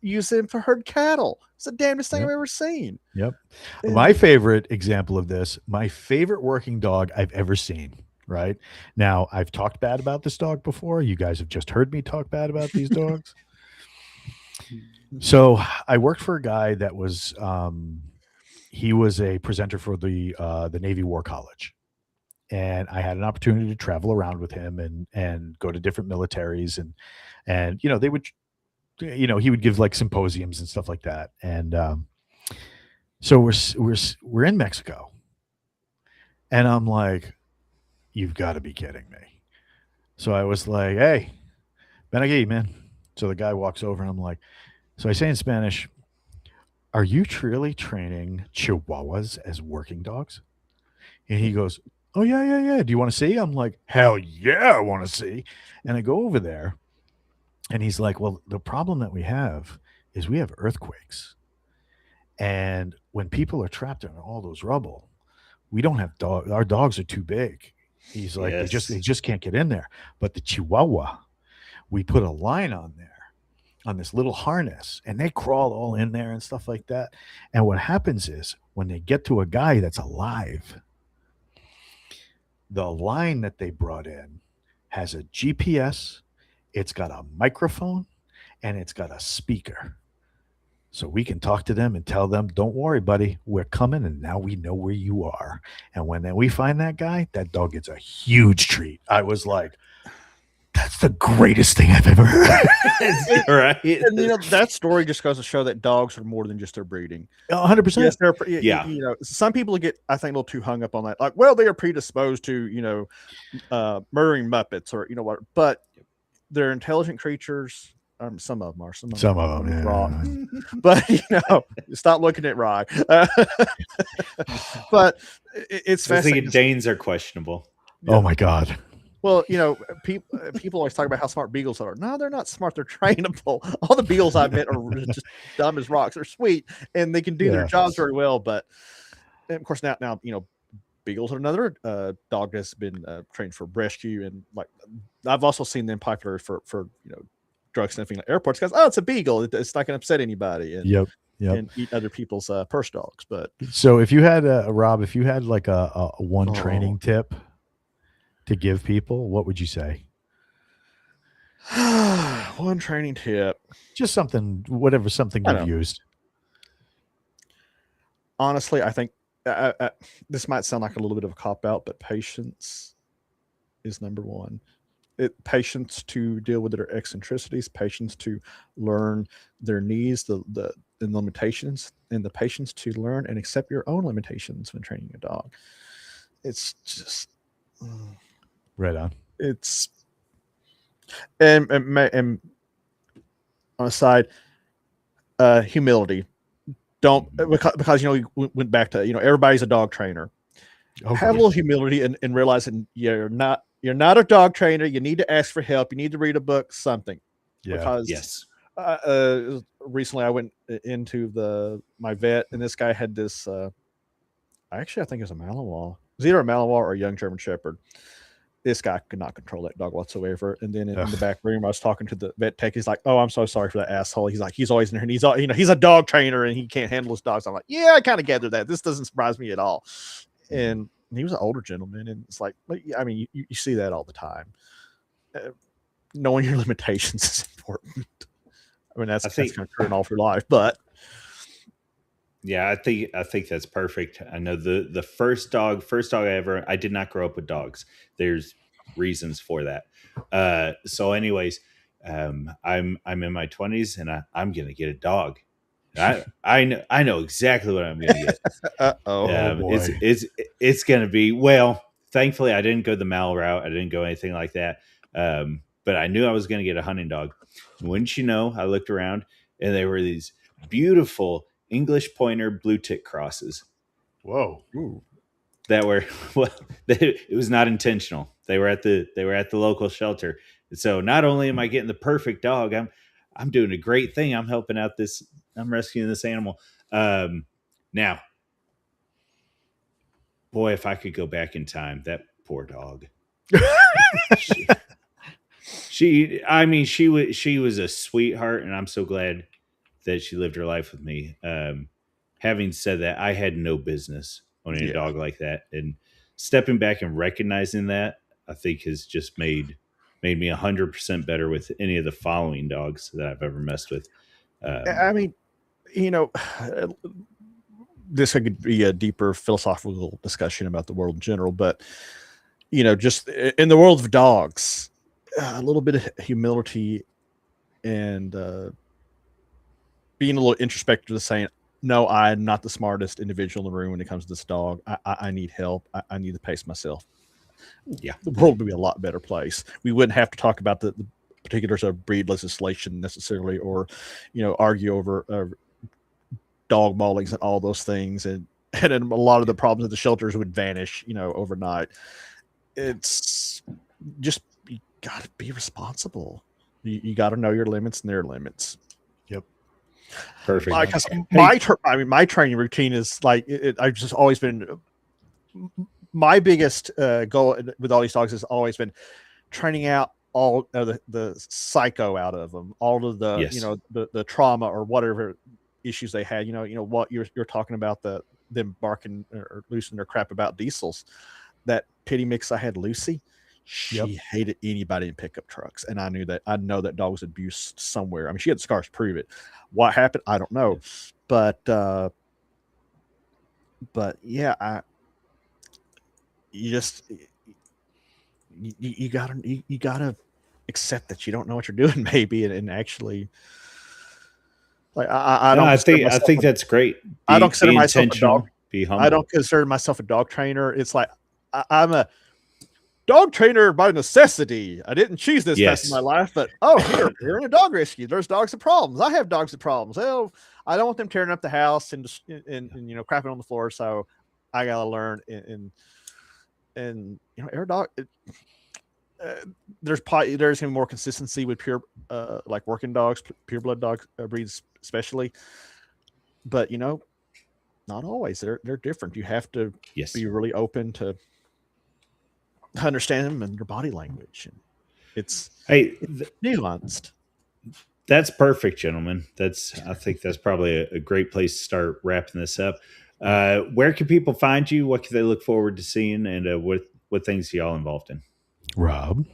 use them to herd cattle. It's the damnedest thing I've ever seen. Yep. My favorite example of this, my favorite working dog I've ever seen. Right now, I've talked bad about this dog before. You guys have just heard me talk bad about these dogs. So I worked for a guy that was, he was a presenter for the Navy War College, and I had an opportunity to travel around with him and go to different militaries, and you know, they would, you know, he would give like symposiums and stuff like that. And so we're in Mexico, and I'm like, you've got to be kidding me. So I was like, hey, ven aquí, man. So the guy walks over, and I'm like, so I say in Spanish, are you truly training Chihuahuas as working dogs? And he goes, oh, yeah. Do you want to see? I'm like, hell yeah, I want to see. And I go over there, and he's like, well, the problem that we have is we have earthquakes. And when people are trapped in all those rubble, we don't have dogs. Our dogs are too big. He's like, they just can't get in there. But the Chihuahua, we put a line on there, on this little harness, and they crawl all in there and stuff like that. And what happens is when they get to a guy that's alive, the line that they brought in has a GPS, it's got a microphone, and it's got a speaker. So we can talk to them and tell them, don't worry, buddy, we're coming, and now we know where you are. And when we find that guy, that dog gets a huge treat. I was like, that's the greatest thing I've ever heard. Right. And you know, that story just goes to show that dogs are more than just their breeding. 100%. Yes, you know, some people get, I think, a little too hung up on that. Like, well, they are predisposed to, you know, murdering Muppets or, you know what, but they're intelligent creatures. Some of them are. Some of them yeah. wrong. But, you know, stop looking at Rye. But it's fascinating. Danes are questionable. Oh my God. Well, you know, people always talk about how smart beagles are. No, they're not smart. They're trainable. All the beagles I've met are just dumb as rocks. They're sweet and they can do their jobs very well. But of course, now you know, beagles are another dog that's been trained for rescue, and like I've also seen them popular for you know, drug sniffing at airports because it's a beagle. It's not going to upset anybody. And Yep. and eat other people's purse dogs. But so if you had Rob, if you had like a one training tip to give people, what would you say? one training tip, Just something, whatever, something you've used. Honestly, I think this might sound like a little bit of a cop out, but patience is number one. Patience to deal with their eccentricities, patience to learn their needs, the limitations, and the patience to learn and accept your own limitations when training a dog. It's just right on. It's and on a side, humility. Don't because we went back to everybody's a dog trainer. Okay. Have a little humility and realizing you're not a dog trainer. You need to ask for help. You need to read a book, something. Yeah. Because recently I went into my vet, and this guy had this. Actually, I think it was a Malinois. It was either a Malinois or a young German Shepherd. This guy could not control that dog whatsoever. And then in the back room, I was talking to the vet tech. He's like, "Oh, I'm so sorry for that asshole." He's like, "He's always in here, and he's a dog trainer, and he can't handle his dogs." I'm like, "Yeah, I kind of gathered that. This doesn't surprise me at all." And he was an older gentleman, and it's like, I mean, you see that all the time. Knowing your limitations is important. I mean, that's going to turn off your life, but yeah, I think that's perfect. I know the first dog I did not grow up with dogs. There's reasons for that. So anyways, I'm in my 20s, and I'm gonna get a dog. I know exactly what I'm gonna get. Boy. It's gonna be, well, thankfully I didn't go the Mal route. I didn't go anything like that. But I knew I was gonna get a hunting dog. Wouldn't you know, I looked around, and there were these beautiful English pointer blue tick crosses. Whoa. Ooh. That were, well, it was not intentional. They were at the local shelter. And so not only am I getting the perfect dog, I'm doing a great thing. I'm helping out I'm rescuing this animal. Now, boy, if I could go back in time, that poor dog. she was a sweetheart, and I'm so glad that she lived her life with me. Having said that, I had no business owning a dog like that, and stepping back and recognizing that, I think, has just made me 100% better with any of the following dogs that I've ever messed with. I mean, this could be a deeper philosophical discussion about the world in general, but just in the world of dogs, a little bit of humility and being a little introspective to saying, no, I'm not the smartest individual in the room when it comes to this dog. I need help. I need to pace myself. Yeah, the world would be a lot better place. We wouldn't have to talk about the particulars of breed legislation necessarily, or argue over dog maulings and all those things, and then a lot of the problems at the shelters would vanish overnight. It's just, you got to be responsible. You got to know your limits and their limits. Yep. Perfect. My training routine is like, I've just always been, my biggest goal with all these dogs has always been training out all of the psycho out of them, all of the the trauma or whatever issues they had. What you're talking about, them barking or losing their crap about diesels. That pity mix I had, Lucy, she hated anybody in pickup trucks, and I know that dog was abused somewhere. I mean, she had the scars to prove it. What happened, I don't know, but yeah, you gotta accept that you don't know what you're doing, maybe, and actually, like, I think that's great. I don't consider myself a dog. Be humble. I don't consider myself a dog trainer. It's like I'm a dog trainer by necessity. I didn't choose this path in my life, but you're in a dog rescue. There's dogs with problems. I have dogs with problems. Well, I don't want them tearing up the house and crapping on the floor. So I gotta learn and every dog. There's gonna be more consistency with pure like working dogs, pure blood dogs breeds especially, but not always. They're different. You have to be really open to understand them and their body language. And it's nuanced. That's perfect, gentlemen. I think that's probably a great place to start wrapping this up. Where can people find you? What can they look forward to seeing, and what things are y'all involved in? Rob.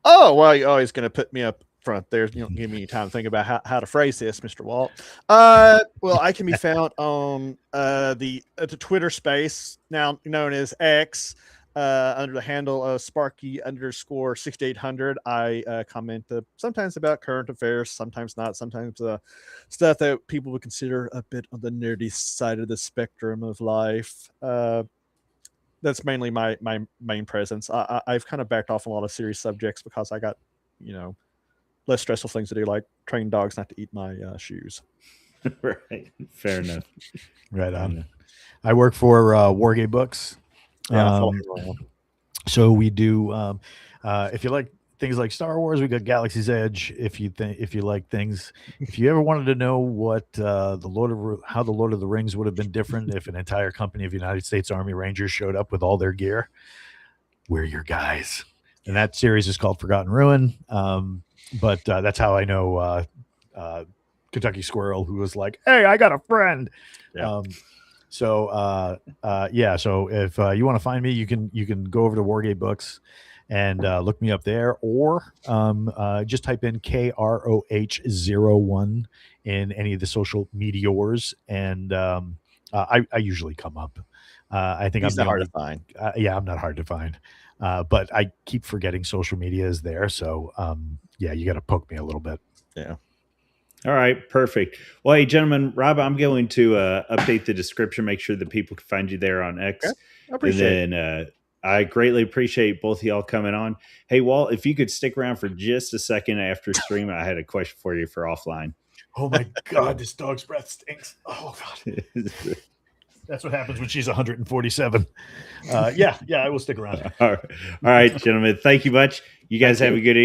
Oh, well, you're always going to put me up front there. You don't give me time to think about how to phrase this, Mr. Walt. Well, I can be found on the Twitter space, now known as X, under the handle of Sparky_6800. I comment sometimes about current affairs, sometimes not, sometimes stuff that people would consider a bit on the nerdy side of the spectrum of life. That's mainly my main presence. I've kind of backed off a lot of serious subjects because I got, less stressful things to do, like train dogs not to eat my shoes. Right. Fair enough. Right on. I work for Wargame Books. Yeah. So we do. If you like things like Star Wars, we got Galaxy's Edge. If you like things, if you ever wanted to know what how the Lord of the Rings would have been different if an entire company of United States Army Rangers showed up with all their gear, we're your guys. And that series is called Forgotten Ruin. But that's how I know Kentucky Squirrel, who was like, "Hey, I got a friend." Yeah. So if you want to find me, you can go over to Wargame Books and look me up there, or just type in KROH01 in any of the social meteors, and I usually come up. I think He's I'm not hard to find. I'm not hard to find, but I keep forgetting social media is there. So you got to poke me a little bit. Yeah. All right, perfect. Well, hey, gentlemen, Rob, I'm going to update the description, make sure that people can find you there on X. Okay. I appreciate it. And then I greatly appreciate both of y'all coming on. Hey, Walt, if you could stick around for just a second after stream, I had a question for you for offline. Oh my God, this dog's breath stinks. Oh God. That's what happens when she's 147. I will stick around. All right, gentlemen. Thank you much. You guys have a good evening.